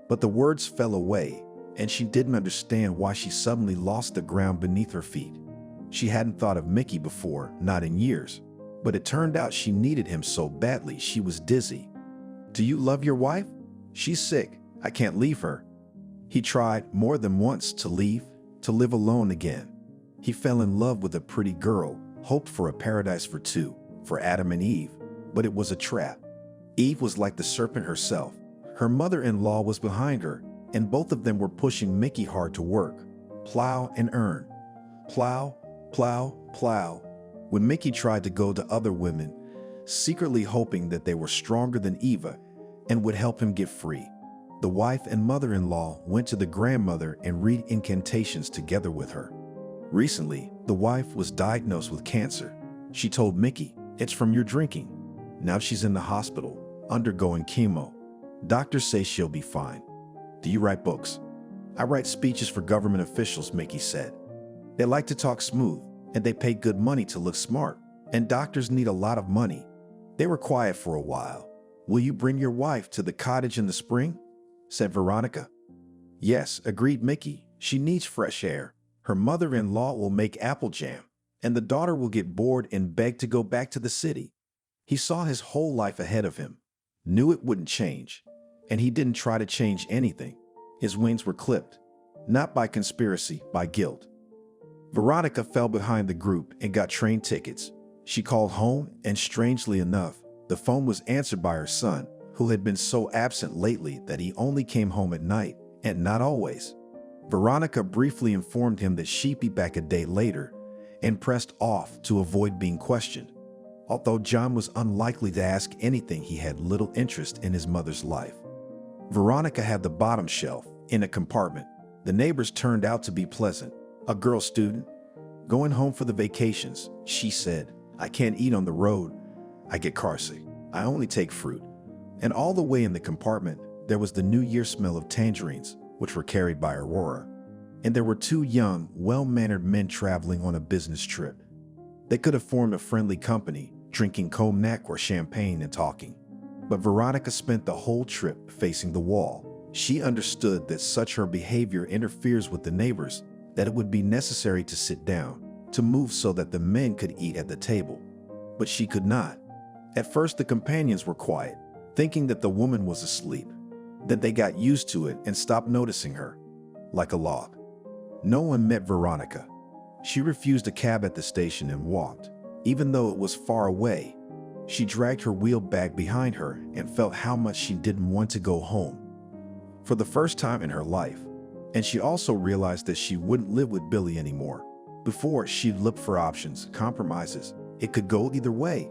But the words fell away, and she didn't understand why she suddenly lost the ground beneath her feet. She hadn't thought of Mickey before, not in years. But it turned out she needed him so badly she was dizzy. "Do you love your wife? She's sick. I can't leave her." He tried more than once to leave, to live alone again. He fell in love with a pretty girl, hoped for a paradise for two, for Adam and Eve, but it was a trap. Eve was like the serpent herself. Her mother-in-law was behind her, and both of them were pushing Mickey hard to work, plow and earn. Plow, plow, plow. When Mickey tried to go to other women, secretly hoping that they were stronger than Eva and would help him get free, the wife and mother-in-law went to the grandmother and read incantations together with her. Recently, the wife was diagnosed with cancer. She told Mickey, "It's from your drinking." Now she's in the hospital, undergoing chemo. Doctors say she'll be fine. "Do you write books?" "I write speeches for government officials," Mickey said. "They like to talk smooth, and they pay good money to look smart, and doctors need a lot of money." They were quiet for a while. "Will you bring your wife to the cottage in the spring?" said Veronica. "Yes," agreed Mickey. "She needs fresh air. Her mother-in-law will make apple jam, and the daughter will get bored and beg to go back to the city." He saw his whole life ahead of him, knew it wouldn't change, and he didn't try to change anything. His wings were clipped, not by conspiracy, by guilt. Veronica fell behind the group and got train tickets. She called home, and strangely enough, the phone was answered by her son, who had been so absent lately that he only came home at night, and not always. Veronica briefly informed him that she'd be back a day later and pressed off to avoid being questioned. Although John was unlikely to ask anything, he had little interest in his mother's life. Veronica had the bottom shelf in a compartment. The neighbors turned out to be pleasant. A girl student, going home for the vacations, she said, "I can't eat on the road. I get carsick. I only take fruit." And all the way in the compartment, there was the New Year smell of tangerines, which were carried by Aurora. And there were two young, well-mannered men traveling on a business trip. They could have formed a friendly company, drinking cognac or champagne and talking. But Veronica spent the whole trip facing the wall. She understood that such her behavior interferes with the neighbors, that it would be necessary to sit down, to move so that the men could eat at the table. But she could not. At first, the companions were quiet, thinking that the woman was asleep. Then they got used to it and stopped noticing her, like a log. No one met Veronica. She refused a cab at the station and walked, even though it was far away. She dragged her wheel bag behind her and felt how much she didn't want to go home. For the first time in her life. And she also realized that she wouldn't live with Billy anymore. Before, she'd looked for options, compromises. It could go either way.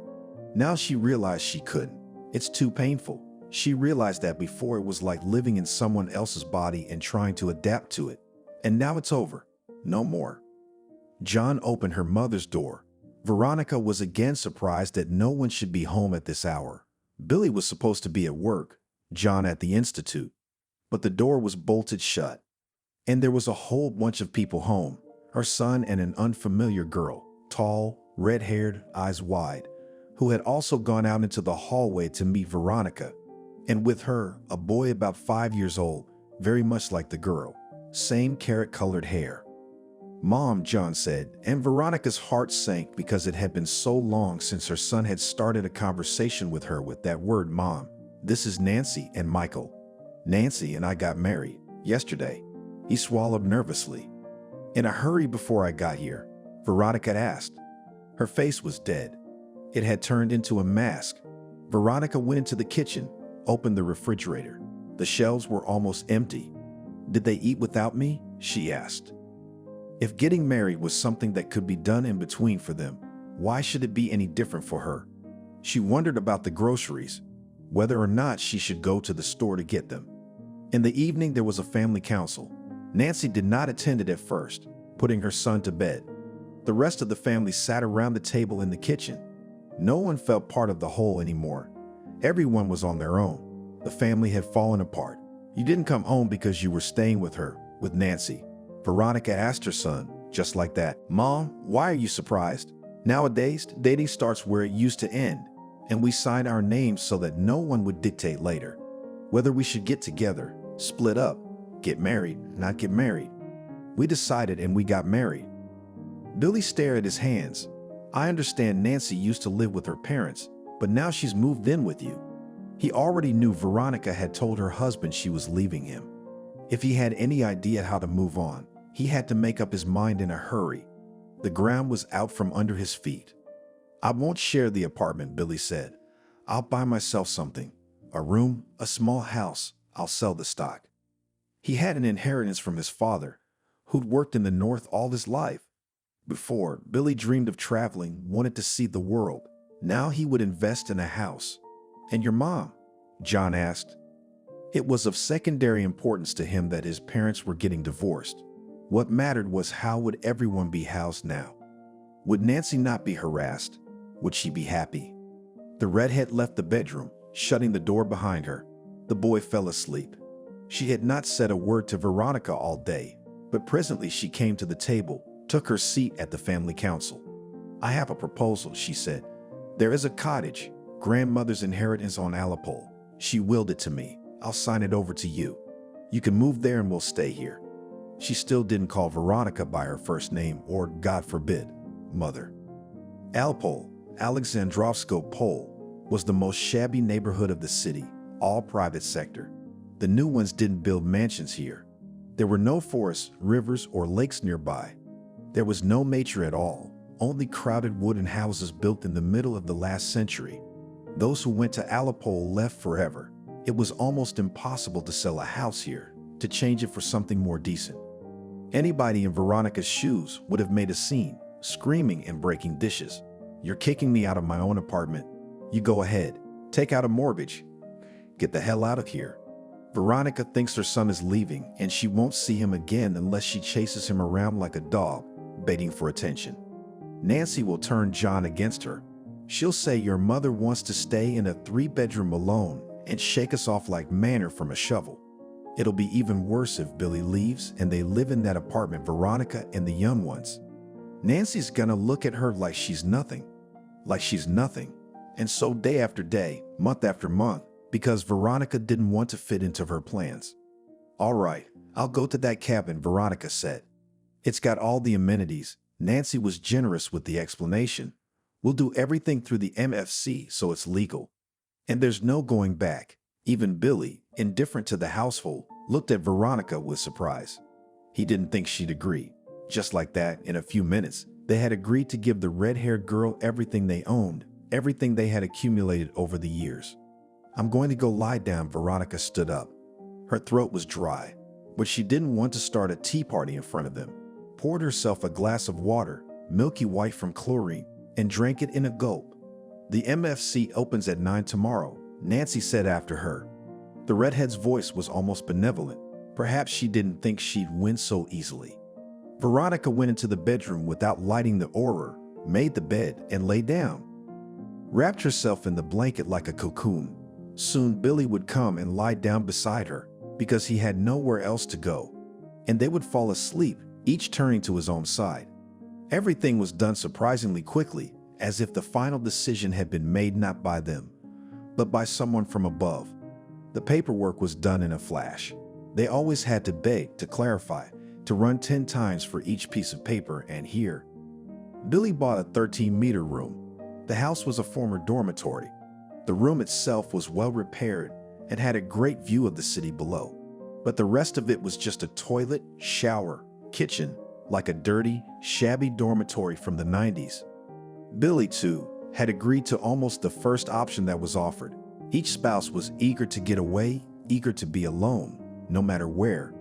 Now she realized she couldn't. It's too painful. She realized that before it was like living in someone else's body and trying to adapt to it. And now it's over. No more. John opened her mother's door. Veronica was again surprised that no one should be home at this hour. Billy was supposed to be at work, John at the institute. But the door was bolted shut. And there was a whole bunch of people home. Her son and an unfamiliar girl, tall, red-haired, eyes wide, who had also gone out into the hallway to meet Veronica. And with her, a boy about 5 years old, very much like the girl, same carrot-colored hair. "Mom," John said, and Veronica's heart sank because it had been so long since her son had started a conversation with her with that word, Mom. "This is Nancy and Michael. Nancy and I got married yesterday." He swallowed nervously. "In a hurry before I got here?" Veronica asked. Her face was dead. It had turned into a mask. Veronica went into the kitchen, opened the refrigerator. The shelves were almost empty. "Did they eat without me?" she asked. If getting married was something that could be done in between for them, why should it be any different for her? She wondered about the groceries, whether or not she should go to the store to get them. In the evening, there was a family council. Nancy did not attend it at first, putting her son to bed. The rest of the family sat around the table in the kitchen. No one felt part of the whole anymore. Everyone was on their own. The family had fallen apart. "You didn't come home because you were staying with her, with Nancy?" Veronica asked her son, just like that. "Mom, why are you surprised? Nowadays, dating starts where it used to end, and we sign our names so that no one would dictate later whether we should get together, split up, get married, not get married. We decided and we got married." Billy stared at his hands. I understand Nancy used to live with her parents, but now she's moved in with you. He already knew Veronica had told her husband she was leaving him. If he had any idea how to move on, he had to make up his mind in a hurry. The ground was out from under his feet. I won't share the apartment, Billy said. I'll buy myself something. A room, a small house. I'll sell the stock. He had an inheritance from his father, who'd worked in the North all his life. Before, Billy dreamed of traveling, wanted to see the world. Now he would invest in a house. And your mom? John asked. It was of secondary importance to him that his parents were getting divorced. What mattered was how would everyone be housed now? Would Nancy not be harassed? Would she be happy? The redhead left the bedroom, shutting the door behind her. The boy fell asleep. She had not said a word to Veronica all day, but presently she came to the table, took her seat at the family council. I have a proposal, she said. There is a cottage, grandmother's inheritance on Alipole. She willed it to me. I'll sign it over to you. You can move there and we'll stay here. She still didn't call Veronica by her first name or, God forbid, mother. Alipole, Alexandrovsko Pole, was the most shabby neighborhood of the city, all private sector. The new ones didn't build mansions here. There were no forests, rivers, or lakes nearby. There was no nature at all, only crowded wooden houses built in the middle of the last century. Those who went to Alipole left forever. It was almost impossible to sell a house here, to change it for something more decent. Anybody in Veronica's shoes would have made a scene, screaming and breaking dishes. You're kicking me out of my own apartment. You go ahead, take out a mortgage. Get the hell out of here. Veronica thinks her son is leaving and she won't see him again unless she chases him around like a dog, baiting for attention. Nancy will turn John against her. She'll say your mother wants to stay in a 3-bedroom alone and shake us off like manure from a shovel. It'll be even worse if Billy leaves and they live in that apartment, Veronica and the young ones. Nancy's gonna look at her like she's nothing. And so day after day, month after month, because Veronica didn't want to fit into her plans. All right, I'll go to that cabin, Veronica said. It's got all the amenities. Nancy was generous with the explanation. We'll do everything through the MFC so it's legal. And there's no going back. Even Billy, indifferent to the household, looked at Veronica with surprise. He didn't think she'd agree. Just like that, in a few minutes, they had agreed to give the red-haired girl everything they owned, everything they had accumulated over the years. I'm going to go lie down, Veronica stood up. Her throat was dry, but she didn't want to start a tea party in front of them. Poured herself a glass of water, milky white from chlorine, and drank it in a gulp. The MFC opens at 9 tomorrow, Nancy said after her. The redhead's voice was almost benevolent. Perhaps she didn't think she'd win so easily. Veronica went into the bedroom without lighting the auror, made the bed, and lay down. Wrapped herself in the blanket like a cocoon. Soon Billy would come and lie down beside her, because he had nowhere else to go. And they would fall asleep, each turning to his own side. Everything was done surprisingly quickly, as if the final decision had been made not by them, but by someone from above. The paperwork was done in a flash. They always had to beg, to clarify, to run 10 times for each piece of paper, and here. Billy bought a 13-meter room. The house was a former dormitory. The room itself was well repaired and had a great view of the city below. But the rest of it was just a toilet, shower, kitchen, like a dirty, shabby dormitory from the 90s. Billy, too, had agreed to almost the first option that was offered. Each spouse was eager to get away, eager to be alone, no matter where.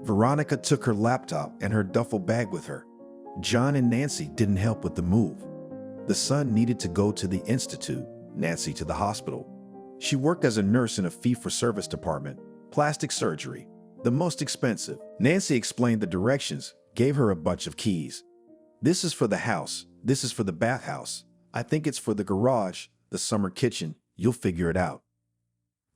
Veronica took her laptop and her duffel bag with her. John and Nancy didn't help with the move. The son needed to go to the institute, Nancy to the hospital. She worked as a nurse in a fee-for-service department, plastic surgery, the most expensive. Nancy explained the directions, gave her a bunch of keys. This is for the house. This is for the bathhouse. I think it's for the garage, the summer kitchen. You'll figure it out.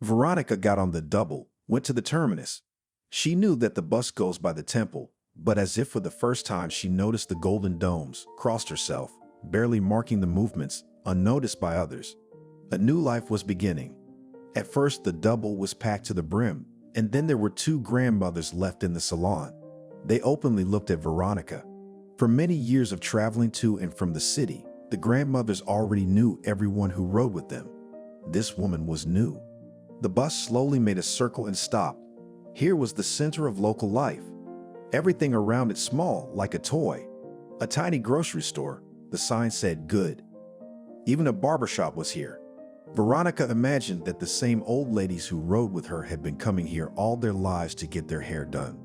Veronica got on the double, went to the terminus. She knew that the bus goes by the temple, but as if for the first time she noticed the golden domes, crossed herself, barely marking the movements, unnoticed by others. A new life was beginning. At first, the double was packed to the brim, and then there were 2 grandmothers left in the salon. They openly looked at Veronica. For many years of traveling to and from the city, The grandmothers already knew everyone who rode with them. This woman was new. The bus slowly made a circle and stopped. Here was the center of local life. Everything around it small, like a toy. A tiny grocery store. The sign said good. Even a barbershop was here. Veronica imagined that the same old ladies who rode with her had been coming here all their lives to get their hair done.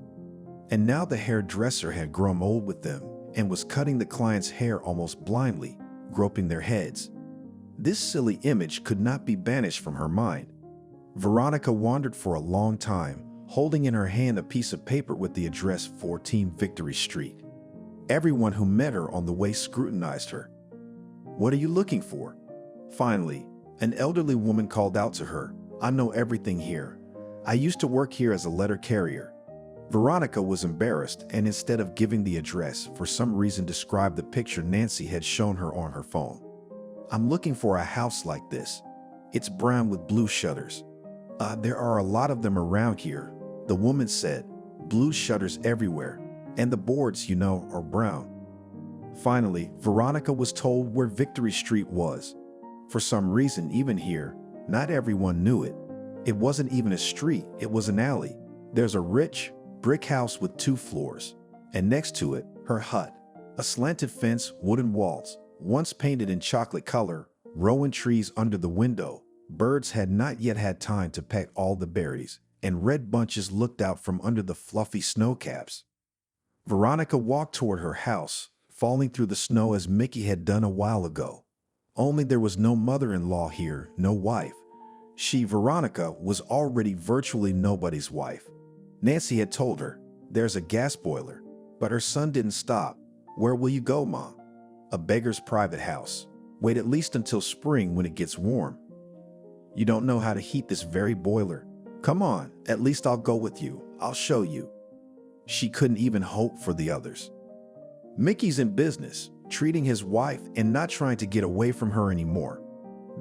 And now the hairdresser had grown old with them and was cutting the client's hair almost blindly, groping their heads. This silly image could not be banished from her mind. Veronica wandered for a long time, holding in her hand a piece of paper with the address 14 Victory Street. Everyone who met her on the way scrutinized her. "What are you looking for?" Finally, an elderly woman called out to her, "I know everything here. I used to work here as a letter carrier." Veronica was embarrassed and instead of giving the address, for some reason described the picture Nancy had shown her on her phone. "I'm looking for a house like this. It's brown with blue shutters." There are a lot of them around here," the woman said. "Blue shutters everywhere, and the boards, you know, are brown." Finally, Veronica was told where Victory Street was. For some reason, even here, not everyone knew it. It wasn't even a street, it was an alley. There's a rich brick house with 2 floors, and next to it, her hut. A slanted fence, wooden walls, once painted in chocolate color, rowan trees under the window. Birds had not yet had time to peck all the berries, and red bunches looked out from under the fluffy snow caps. Veronica walked toward her house, falling through the snow as Mickey had done a while ago. Only there was no mother-in-law here, no wife. She, Veronica, was already virtually nobody's wife. Nancy had told her, "There's a gas boiler," but her son didn't stop. "Where will you go, Mom?" "A beggar's private house. Wait at least until spring when it gets warm." "You don't know how to heat this very boiler. Come on, at least I'll go with you. I'll show you." She couldn't even hope for the others. Mickey's in business, treating his wife and not trying to get away from her anymore.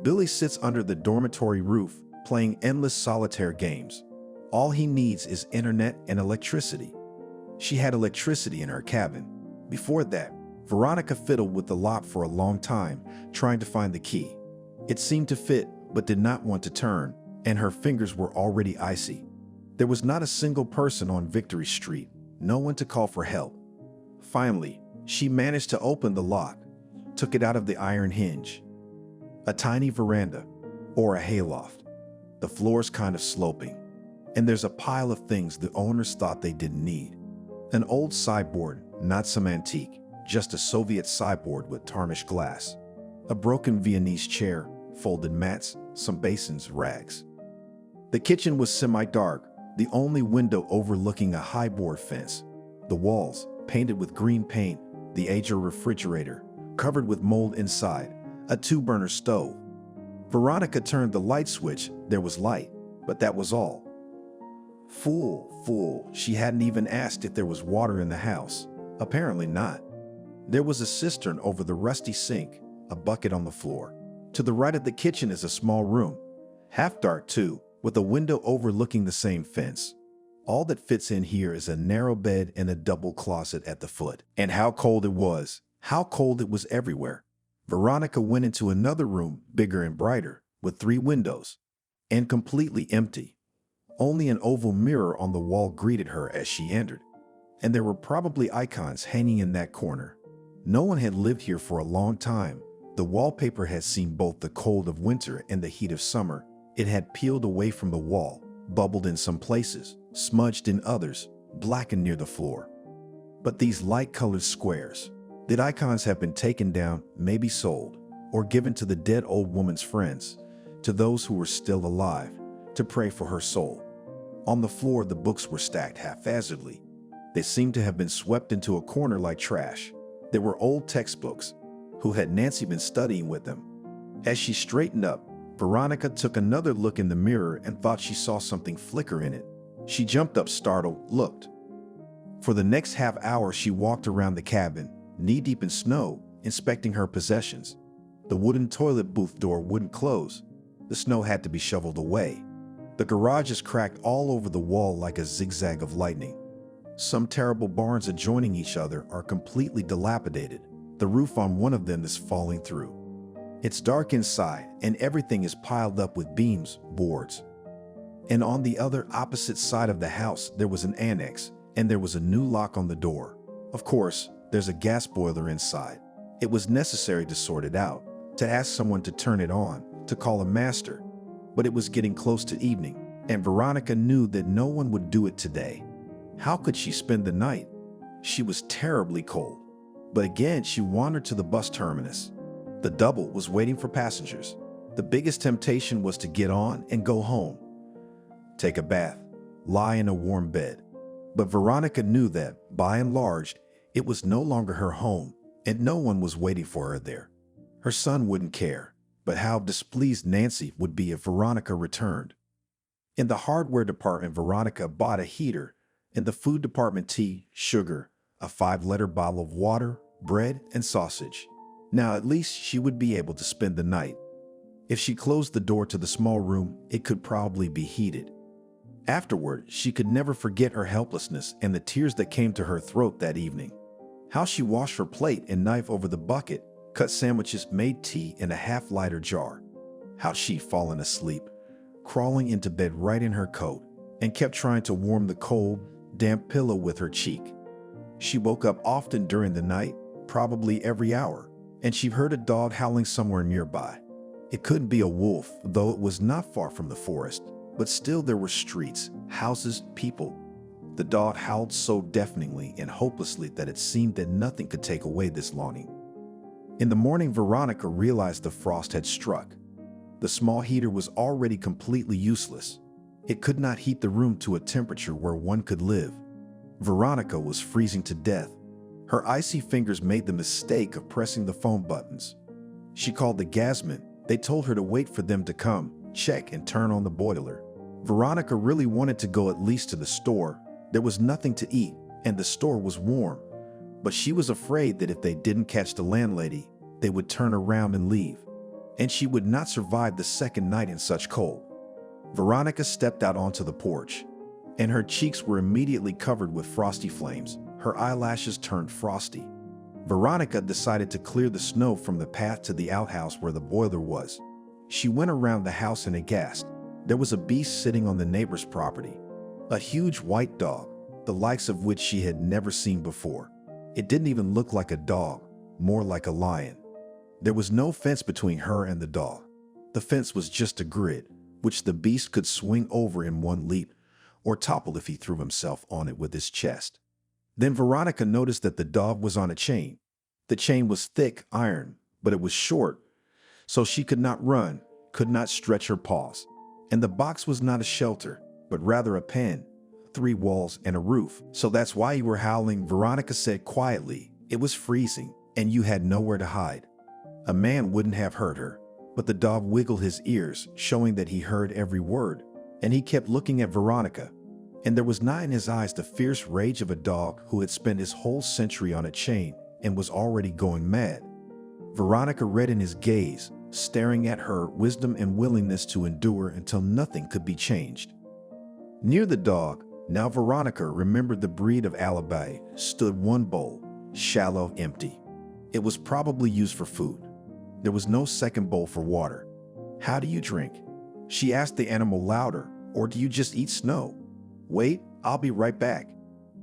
Billy sits under the dormitory roof, playing endless solitaire games. All he needs is internet and electricity. She had electricity in her cabin. Before that, Veronica fiddled with the lock for a long time, trying to find the key. It seemed to fit, but did not want to turn, and her fingers were already icy. There was not a single person on Victory Street, no one to call for help. Finally, she managed to open the lock, took it out of the iron hinge. A tiny veranda, or a hayloft. The floor's kind of sloping, and there's a pile of things the owners thought they didn't need. An old sideboard, not some antique, just a Soviet sideboard with tarnished glass. A broken Viennese chair, folded mats, some basins, rags. The kitchen was semi-dark, the only window overlooking a high board fence. The walls, painted with green paint, the Ager refrigerator, covered with mold inside, a 2-burner stove. Veronica turned the light switch, there was light, but that was all. Fool, she hadn't even asked if there was water in the house. Apparently not. There was a cistern over the rusty sink, a bucket on the floor. To the right of the kitchen is a small room, half dark too, with a window overlooking the same fence. All that fits in here is a narrow bed and a double closet at the foot. And how cold it was. How cold it was everywhere. Veronica went into another room, bigger and brighter, with 3 windows, and completely empty. Only an oval mirror on the wall greeted her as she entered. And there were probably icons hanging in that corner. No one had lived here for a long time. The wallpaper had seen both the cold of winter and the heat of summer. It had peeled away from the wall, bubbled in some places, smudged in others, blackened near the floor. But these light-colored squares, did icons have been taken down, maybe sold, or given to the dead old woman's friends, to those who were still alive, to pray for her soul? On the floor, the books were stacked haphazardly. They seemed to have been swept into a corner like trash. There were old textbooks. Who had Nancy been studying with them? As she straightened up, Veronica took another look in the mirror and thought she saw something flicker in it. She jumped up startled, looked. For the next half hour, she walked around the cabin, knee-deep in snow, inspecting her possessions. The wooden toilet booth door wouldn't close. The snow had to be shoveled away. The garage is cracked all over the wall like a zigzag of lightning. Some terrible barns adjoining each other are completely dilapidated. The roof on one of them is falling through. It's dark inside, and everything is piled up with beams, boards. And on the other opposite side of the house, there was an annex, and there was a new lock on the door. Of course, there's a gas boiler inside. It was necessary to sort it out, to ask someone to turn it on, to call a master. But it was getting close to evening, and Veronica knew that no one would do it today. How could she spend the night? She was terribly cold. But again, she wandered to the bus terminus. The double was waiting for passengers. The biggest temptation was to get on and go home. Take a bath, lie in a warm bed. But Veronica knew that, by and large, it was no longer her home, and no one was waiting for her there. Her son wouldn't care, but how displeased Nancy would be if Veronica returned. In the hardware department, Veronica bought a heater. In the food department, tea, sugar, a 5-liter bottle of water, bread, and sausage. Now at least she would be able to spend the night. If she closed the door to the small room, it could probably be heated. Afterward, she could never forget her helplessness and the tears that came to her throat that evening. How she washed her plate and knife over the bucket, cut sandwiches, made tea in a half-liter jar. How she'd fallen asleep, crawling into bed right in her coat, and kept trying to warm the cold, damp pillow with her cheek. She woke up often during the night, probably every hour, and she heard a dog howling somewhere nearby. It couldn't be a wolf, though it was not far from the forest, but still there were streets, houses, people. The dog howled so deafeningly and hopelessly that it seemed that nothing could take away this longing. In the morning, Veronica realized the frost had struck. The small heater was already completely useless. It could not heat the room to a temperature where one could live. Veronica was freezing to death. Her icy fingers made the mistake of pressing the phone buttons. She called the gasman. They told her to wait for them to come, check, and turn on the boiler. Veronica really wanted to go at least to the store. There was nothing to eat, and the store was warm. But she was afraid that if they didn't catch the landlady, they would turn around and leave. And she would not survive the second night in such cold. Veronica stepped out onto the porch, and her cheeks were immediately covered with frosty flames. Her eyelashes turned frosty. Veronica decided to clear the snow from the path to the outhouse where the boiler was. She went around the house and aghast. There was a beast sitting on the neighbor's property. A huge white dog, the likes of which she had never seen before. It didn't even look like a dog, more like a lion. There was no fence between her and the dog. The fence was just a grid, which the beast could swing over in one leap, or topple if he threw himself on it with his chest. Then Veronica noticed that the dog was on a chain. The chain was thick iron, but it was short, so she could not run, could not stretch her paws. And the box was not a shelter, but rather a pen, 3 walls and a roof. So that's why you were howling, Veronica said quietly. It was freezing, and you had nowhere to hide. A man wouldn't have heard her, but the dog wiggled his ears, showing that he heard every word, and he kept looking at Veronica. And there was not in his eyes the fierce rage of a dog who had spent his whole century on a chain and was already going mad. Veronica read in his gaze, staring at her, wisdom and willingness to endure until nothing could be changed. Near the dog, now Veronica remembered the breed of alibi, stood one bowl, shallow, empty. It was probably used for food. There was no second bowl for water. How do you drink? She asked the animal louder, or do you just eat snow? Wait, I'll be right back.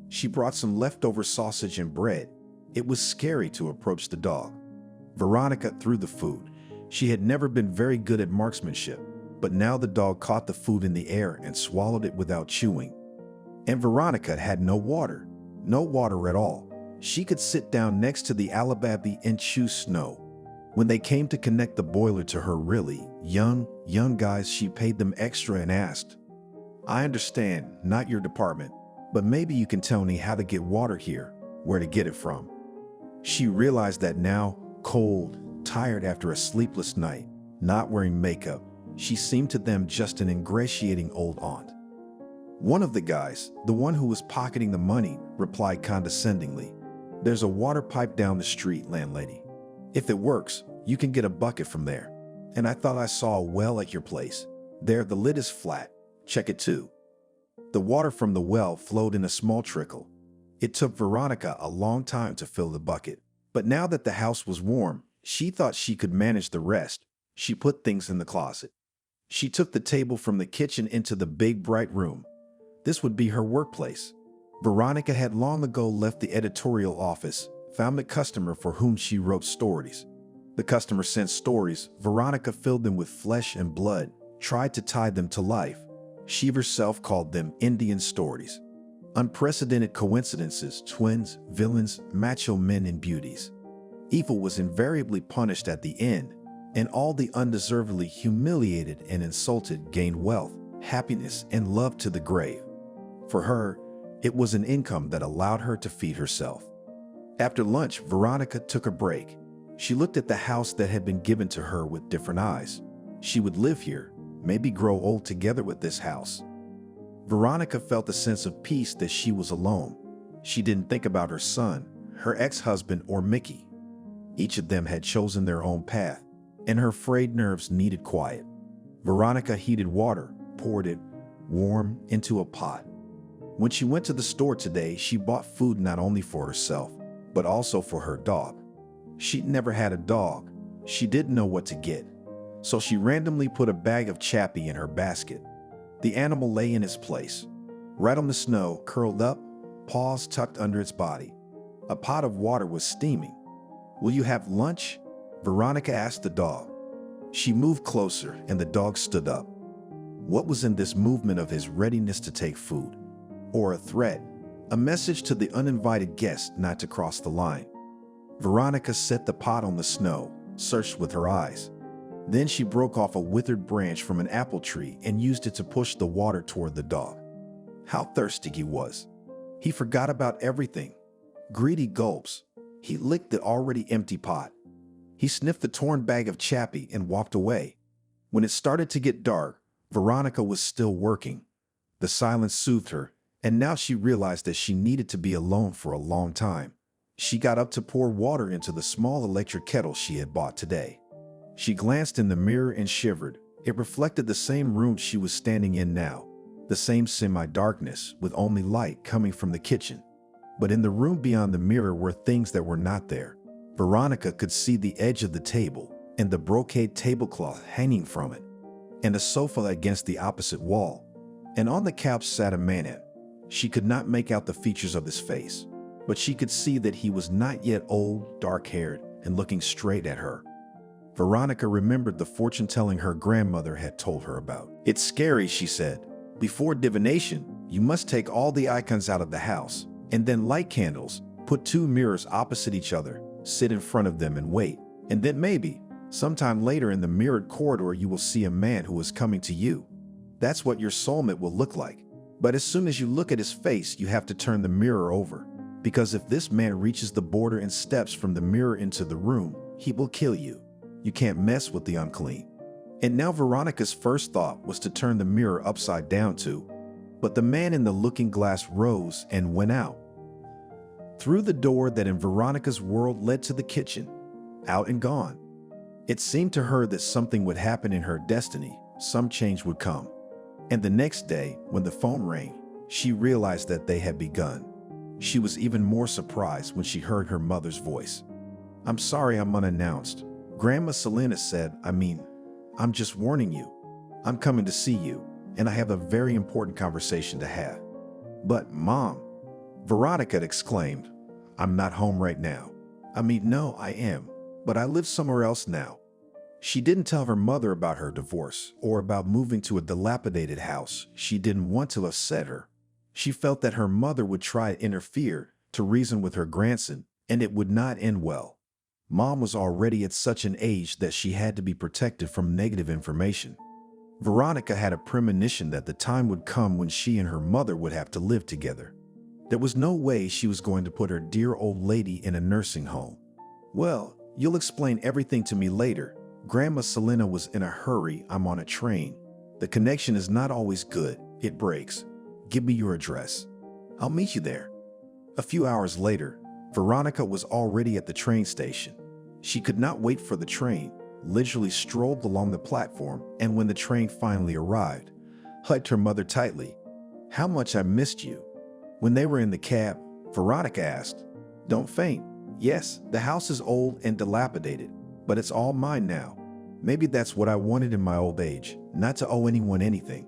She brought some leftover sausage and bread. It was scary to approach the dog. Veronica threw the food. She had never been very good at marksmanship, but now the dog caught the food in the air and swallowed it without chewing. And Veronica had no water at all. She could sit down next to the alibabi and chew snow. When they came to connect the boiler to her really young guys, she paid them extra and asked, I understand, not your department, but maybe you can tell me how to get water here, where to get it from. She realized that now, cold, tired after a sleepless night, not wearing makeup, she seemed to them just an ingratiating old aunt. One of the guys, the one who was pocketing the money, replied condescendingly, There's a water pipe down the street, landlady. If it works, you can get a bucket from there. And I thought I saw a well at your place. There, the lid is flat. Check it too. The water from the well flowed in a small trickle. It took Veronica a long time to fill the bucket. But now that the house was warm, she thought she could manage the rest. She put things in the closet. She took the table from the kitchen into the big bright room. This would be her workplace. Veronica had long ago left the editorial office, found a customer for whom she wrote stories. The customer sent stories. Veronica filled them with flesh and blood, tried to tie them to life. She herself called them Indian stories. Unprecedented coincidences, twins, villains, macho men and beauties. Evil was invariably punished at the end, and all the undeservedly humiliated and insulted gained wealth, happiness, and love to the grave. For her, it was an income that allowed her to feed herself. After lunch, Veronica took a break. She looked at the house that had been given to her with different eyes. She would live here, maybe grow old together with this house. Veronica felt a sense of peace that she was alone. She didn't think about her son, her ex-husband, or Mickey. Each of them had chosen their own path, and her frayed nerves needed quiet. Veronica heated water, poured it, warm, into a pot. When she went to the store today, she bought food not only for herself, but also for her dog. She'd never had a dog. She didn't know what to get, so she randomly put a bag of Chappie in her basket. The animal lay in its place, right on the snow, curled up, paws tucked under its body. A pot of water was steaming. "Will you have lunch?" Veronica asked the dog. She moved closer, and the dog stood up. What was in this movement of his readiness to take food? Or a threat? A message to the uninvited guest not to cross the line? Veronica set the pot on the snow, searched with her eyes. Then she broke off a withered branch from an apple tree and used it to push the water toward the dog. How thirsty he was. He forgot about everything. Greedy gulps. He licked the already empty pot. He sniffed the torn bag of Chappie and walked away. When it started to get dark, Veronica was still working. The silence soothed her, and now she realized that she needed to be alone for a long time. She got up to pour water into the small electric kettle she had bought today. She glanced in the mirror and shivered. It reflected the same room she was standing in now, the same semi-darkness with only light coming from the kitchen. But in the room beyond the mirror were things that were not there. Veronica could see the edge of the table and the brocade tablecloth hanging from it, and a sofa against the opposite wall. And on the couch sat a man. She could not make out the features of his face, but she could see that he was not yet old, dark-haired, and looking straight at her. Veronica remembered the fortune-telling her grandmother had told her about. "It's scary," she said. "Before divination, you must take all the icons out of the house, and then light candles, put 2 mirrors opposite each other, sit in front of them and wait. And then maybe, sometime later in the mirrored corridor, you will see a man who is coming to you. That's what your soulmate will look like. But as soon as you look at his face, you have to turn the mirror over. Because if this man reaches the border and steps from the mirror into the room, he will kill you. You can't mess with the unclean." And now Veronica's first thought was to turn the mirror upside down too. But the man in the looking glass rose and went out. Through the door that in Veronica's world led to the kitchen, out and gone. It seemed to her that something would happen in her destiny, some change would come. And the next day, when the phone rang, she realized that they had begun. She was even more surprised when she heard her mother's voice. "I'm sorry I'm unannounced. Grandma Selena said, I'm just warning you. I'm coming to see you, and I have a very important conversation to have." "But, Mom," Veronica exclaimed, "I'm not home right now. No, I am, but I live somewhere else now." She didn't tell her mother about her divorce or about moving to a dilapidated house. She didn't want to upset her. She felt that her mother would try to interfere, to reason with her grandson, and it would not end well. Mom was already at such an age that she had to be protected from negative information. Veronica had a premonition that the time would come when she and her mother would have to live together. There was no way she was going to put her dear old lady in a nursing home. "Well, you'll explain everything to me later. Grandma Selena was in a hurry. I'm on a train. The connection is not always good. It breaks. Give me your address. I'll meet you there." A few hours later, Veronica was already at the train station. She could not wait for the train, literally strolled along the platform, and when the train finally arrived, hugged her mother tightly. "How much I missed you." When they were in the cab, Veronica asked, "Don't faint. Yes, the house is old and dilapidated, but it's all mine now. Maybe that's what I wanted in my old age, not to owe anyone anything.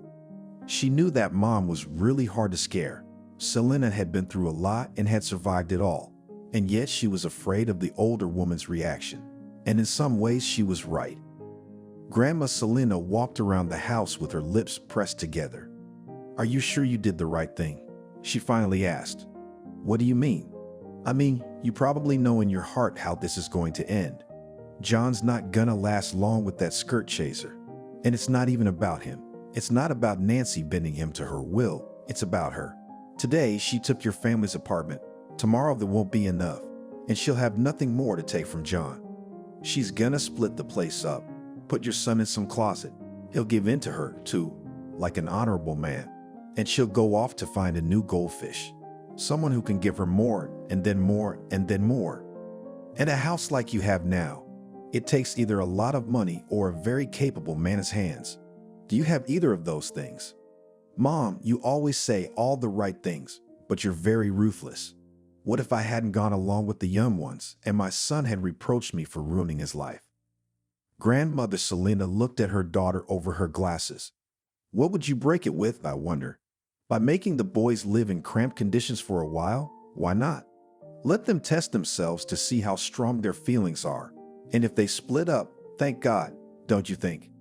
She knew that Mom was really hard to scare. Selena had been through a lot and had survived it all, and yet she was afraid of the older woman's reaction. And in some ways, she was right. Grandma Selena walked around the house with her lips pressed together. "Are you sure you did the right thing?" she finally asked. "What do you mean?" "I mean, you probably know in your heart how this is going to end. John's not gonna last long with that skirt chaser. And it's not even about him. It's not about Nancy bending him to her will. It's about her. Today, she took your family's apartment. Tomorrow, there won't be enough, and she'll have nothing more to take from John. She's gonna split the place up, put your son in some closet. He'll give in to her, too, like an honorable man. And she'll go off to find a new goldfish. Someone who can give her more, and then more, and then more. And a house like you have now, it takes either a lot of money or a very capable man's hands. Do you have either of those things? Mom, you always say all the right things, but you're very ruthless. What if I hadn't gone along with the young ones and my son had reproached me for ruining his life?" Grandmother Selena looked at her daughter over her glasses. "What would you break it with, I wonder? By making the boys live in cramped conditions for a while? Why not? Let them test themselves to see how strong their feelings are. And if they split up, thank God, don't you think?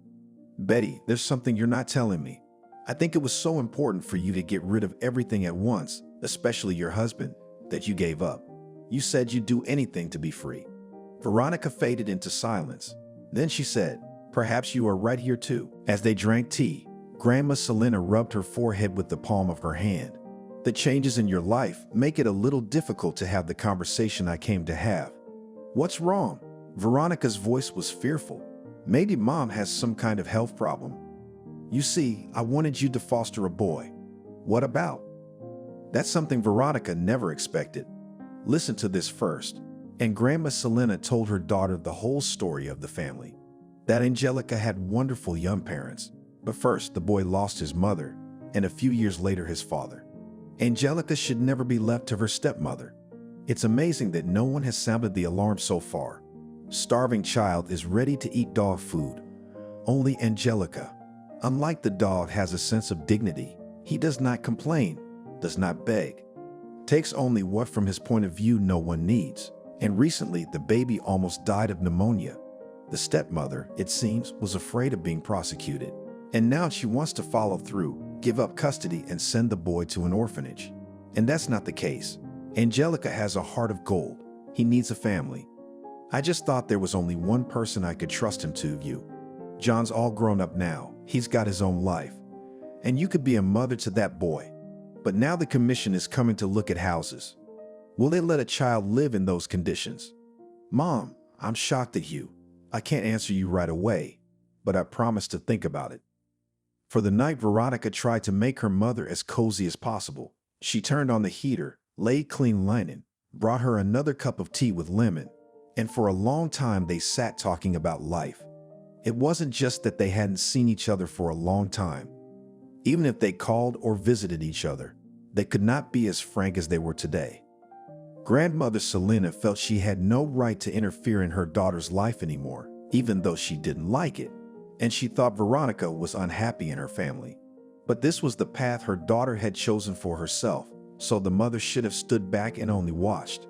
Betty, there's something you're not telling me. I think it was so important for you to get rid of everything at once, especially your husband, that you gave up. You said you'd do anything to be free." Veronica faded into silence. Then she said, "Perhaps you are right here too." As they drank tea, Grandma Selena rubbed her forehead with the palm of her hand. "The changes in your life make it a little difficult to have the conversation I came to have." "What's wrong?" Veronica's voice was fearful. "Maybe Mom has some kind of health problem. You see, I wanted you to foster a boy." "What about?" That's something Veronica never expected. "Listen to this first." And Grandma Selena told her daughter the whole story of the family. That Angelica had wonderful young parents. But first, the boy lost his mother, and a few years later his father. Angelica should never be left to her stepmother. It's amazing that no one has sounded the alarm so far. Starving child is ready to eat dog food. Only Angelica, unlike the dog, has a sense of dignity. He does not complain, does not beg, takes only what from his point of view no one needs. And recently, the baby almost died of pneumonia. The stepmother, it seems, was afraid of being prosecuted. And now she wants to follow through, give up custody, and send the boy to an orphanage. And that's not the case. Angelica has a heart of gold. He needs a family. I just thought there was only one person I could trust him to, you. John's all grown up now. He's got his own life. And you could be a mother to that boy. But now the commission is coming to look at houses. Will they let a child live in those conditions? Mom, I'm shocked at you. I can't answer you right away, but I promise to think about it. For the night, Veronica tried to make her mother as cozy as possible. She turned on the heater, laid clean linen, brought her another cup of tea with lemon, and for a long time they sat talking about life. It wasn't just that they hadn't seen each other for a long time. Even if they called or visited each other, they could not be as frank as they were today. Grandmother Selena felt she had no right to interfere in her daughter's life anymore, even though she didn't like it, and she thought Veronica was unhappy in her family. But this was the path her daughter had chosen for herself, so the mother should have stood back and only watched.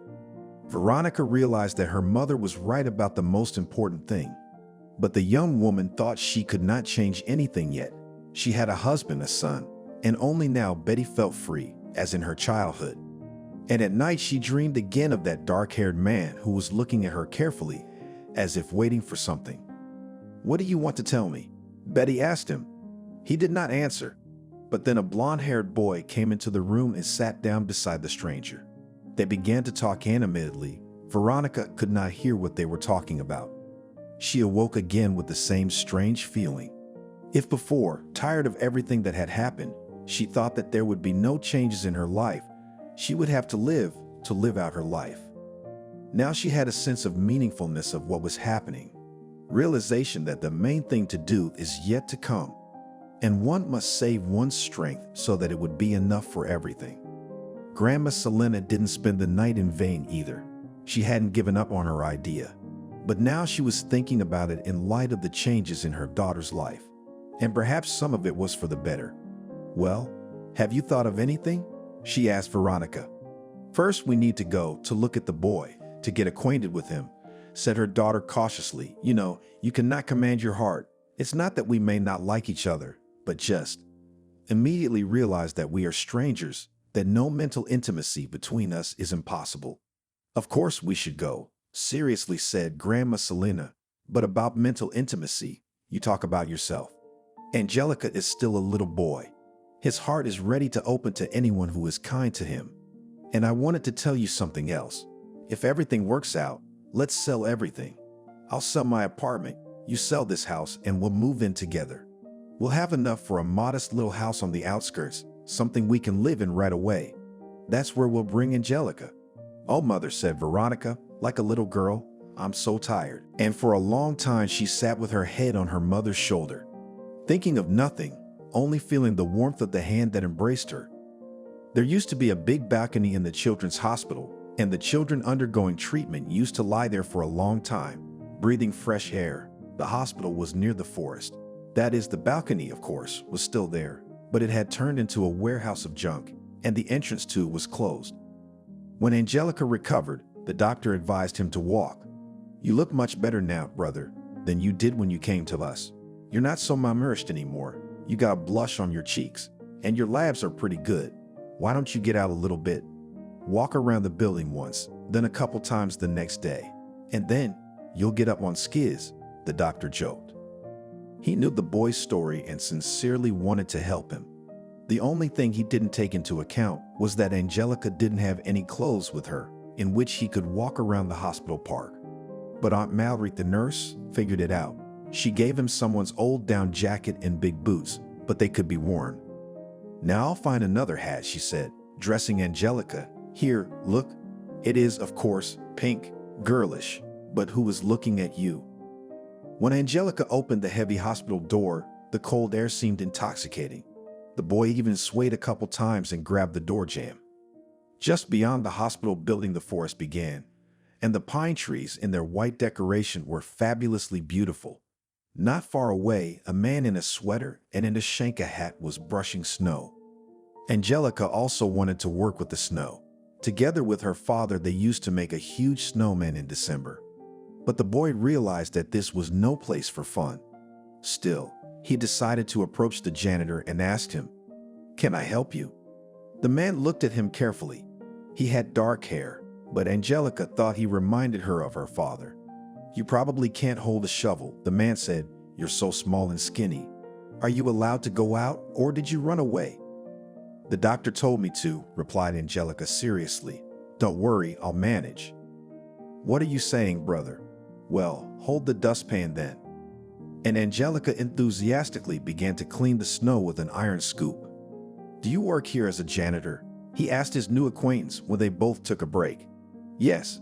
Veronica realized that her mother was right about the most important thing. But the young woman thought she could not change anything yet. She had a husband, a son, and only now Betty felt free, as in her childhood. And at night she dreamed again of that dark-haired man who was looking at her carefully, as if waiting for something. "What do you want to tell me?" Betty asked him. He did not answer. But then a blonde-haired boy came into the room and sat down beside the stranger. They began to talk animatedly. Veronica could not hear what they were talking about. She awoke again with the same strange feeling. If before, tired of everything that had happened, she thought that there would be no changes in her life, she would have to live out her life. Now she had a sense of meaningfulness of what was happening, realization that the main thing to do is yet to come, and one must save one's strength so that it would be enough for everything. Grandma Selena didn't spend the night in vain either. She hadn't given up on her idea, but now she was thinking about it in light of the changes in her daughter's life, and perhaps some of it was for the better. "Well, have you thought of anything?" she asked Veronica. "First, we need to go to look at the boy, to get acquainted with him," said her daughter cautiously. "You know, you cannot command your heart. It's not that we may not like each other, but just immediately realize that we are strangers, that no mental intimacy between us is impossible." "Of course we should go," seriously said Grandma Selena. "But about mental intimacy, you talk about yourself. Angelica is still a little boy. His heart is ready to open to anyone who is kind to him. And I wanted to tell you something else. If everything works out, let's sell everything. I'll sell my apartment, you sell this house, and we'll move in together. We'll have enough for a modest little house on the outskirts, something we can live in right away. That's where we'll bring Angelica." "Oh, Mother," said Veronica, like a little girl, "I'm so tired." And for a long time she sat with her head on her mother's shoulder, thinking of nothing, only feeling the warmth of the hand that embraced her. There used to be a big balcony in the children's hospital, and the children undergoing treatment used to lie there for a long time, breathing fresh air. The hospital was near the forest. That is, the balcony, of course, was still there, but it had turned into a warehouse of junk, and the entrance to it was closed. When Angelica recovered, the doctor advised him to walk. "You look much better now, brother, than you did when you came to us. You're not so malnourished anymore. You got a blush on your cheeks, and your labs are pretty good. Why don't you get out a little bit? Walk around the building once, then a couple times the next day, and then you'll get up on skis," the doctor joked. He knew the boy's story and sincerely wanted to help him. The only thing he didn't take into account was that Angelica didn't have any clothes with her in which he could walk around the hospital park. But Aunt Mallory, the nurse, figured it out. She gave him someone's old down jacket and big boots, but they could be worn. "Now I'll find another hat," she said, dressing Angelica. "Here, look. It is, of course, pink, girlish, but who is looking at you?" When Angelica opened the heavy hospital door, the cold air seemed intoxicating. The boy even swayed a couple times and grabbed the door jamb. Just beyond the hospital building, the forest began, and the pine trees in their white decoration were fabulously beautiful. Not far away, a man in a sweater and in a Shanka hat was brushing snow. Angelica also wanted to work with the snow. Together with her father, they used to make a huge snowman in December. But the boy realized that this was no place for fun. Still, he decided to approach the janitor and asked him, "Can I help you?" The man looked at him carefully. He had dark hair, but Angelica thought he reminded her of her father. "You probably can't hold a shovel," the man said. "You're so small and skinny. Are you allowed to go out, or did you run away?" "The doctor told me to," replied Angelica seriously. "Don't worry, I'll manage." "What are you saying, brother?" "Well, hold the dustpan then." And Angelica enthusiastically began to clean the snow with an iron scoop. "Do you work here as a janitor?" he asked his new acquaintance when they both took a break. "Yes,"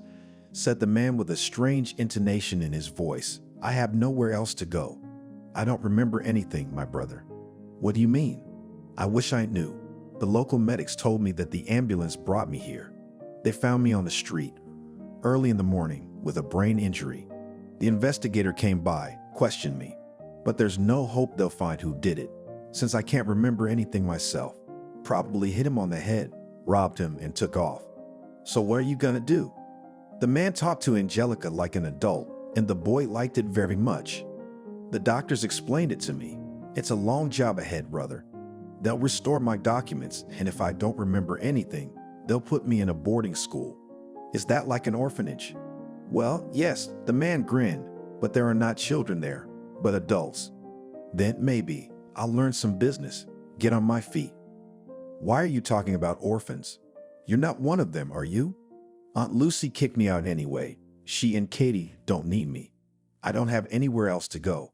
said the man with a strange intonation in his voice. "I have nowhere else to go. I don't remember anything, my brother." "What do you mean?" "I wish I knew. The local medics told me that the ambulance brought me here. They found me on the street, early in the morning, with a brain injury. The investigator came by, questioned me, but there's no hope they'll find who did it, since I can't remember anything myself. Probably hit him on the head, robbed him, and took off. So what are you gonna do?" The man talked to Angelica like an adult, and the boy liked it very much. "The doctors explained it to me. It's a long job ahead, brother. They'll restore my documents, and if I don't remember anything, they'll put me in a boarding school." "Is that like an orphanage?" "Well, yes," the man grinned, "but there are not children there, but adults. Then maybe I'll learn some business, get on my feet." "Why are you talking about orphans? You're not one of them, are you?" "Aunt Lucy kicked me out anyway. She and Katie don't need me. I don't have anywhere else to go.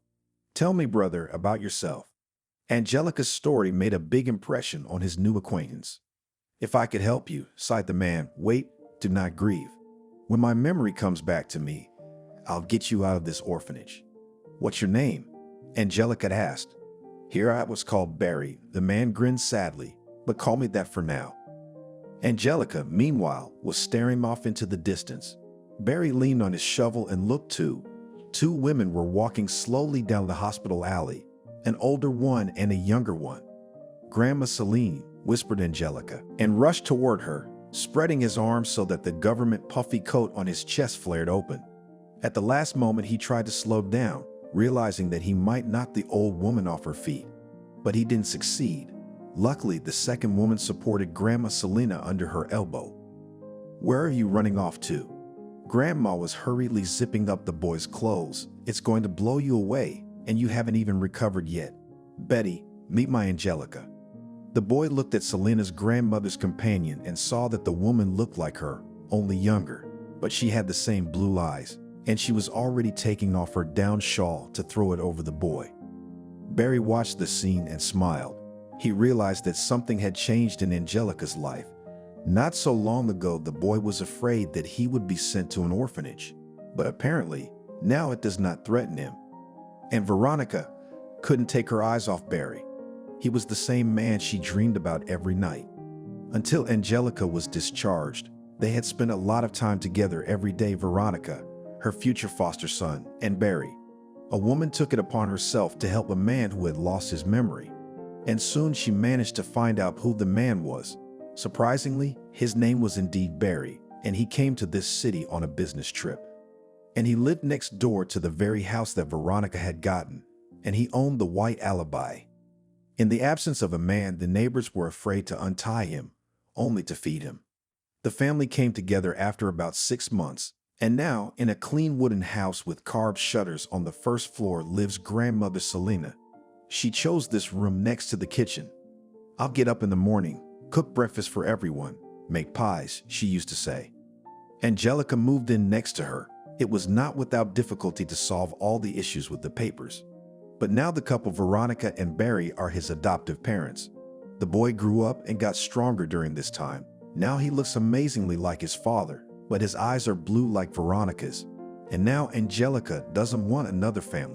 Tell me, brother, about yourself." Angelica's story made a big impression on his new acquaintance. "If I could help you," sighed the man. "Wait, do not grieve. When my memory comes back to me, I'll get you out of this orphanage." "What's your name?" Angelica asked. "Here I was called Barry." The man grinned sadly. "But call me that for now." Angelica, meanwhile, was staring off into the distance. Barry leaned on his shovel and looked too. Two women were walking slowly down the hospital alley, an older one and a younger one. "Grandma Selena," whispered Angelica, and rushed toward her, spreading his arms so that the government puffy coat on his chest flared open. At the last moment, he tried to slow down, realizing that he might knock the old woman off her feet. But he didn't succeed. Luckily, the second woman supported Grandma Selena under her elbow. "Where are you running off to?" Grandma was hurriedly zipping up the boy's clothes. "It's going to blow you away, and you haven't even recovered yet. Betty, meet my Angelica." The boy looked at Selena's grandmother's companion and saw that the woman looked like her, only younger, but she had the same blue eyes, and she was already taking off her down shawl to throw it over the boy. Barry watched the scene and smiled. He realized that something had changed in Angelica's life. Not so long ago, the boy was afraid that he would be sent to an orphanage, but apparently, now it does not threaten him. And Veronica couldn't take her eyes off Barry. He was the same man she dreamed about every night. Until Angelica was discharged, they had spent a lot of time together every day. Veronica, her future foster son, and Barry. A woman took it upon herself to help a man who had lost his memory, and soon she managed to find out who the man was. Surprisingly, his name was indeed Barry, and he came to this city on a business trip. And he lived next door to the very house that Veronica had gotten, and he owned the white alibi. In the absence of a man, the neighbors were afraid to untie him, only to feed him. The family came together after about 6 months, and now, in a clean wooden house with carved shutters on the first floor, lives grandmother Selena. She chose this room next to the kitchen. "I'll get up in the morning, cook breakfast for everyone, make pies," she used to say. Angelica moved in next to her. It was not without difficulty to solve all the issues with the papers. But now the couple, Veronica and Barry, are his adoptive parents. The boy grew up and got stronger during this time. Now he looks amazingly like his father, but his eyes are blue like Veronica's. And now Angelica doesn't want another family.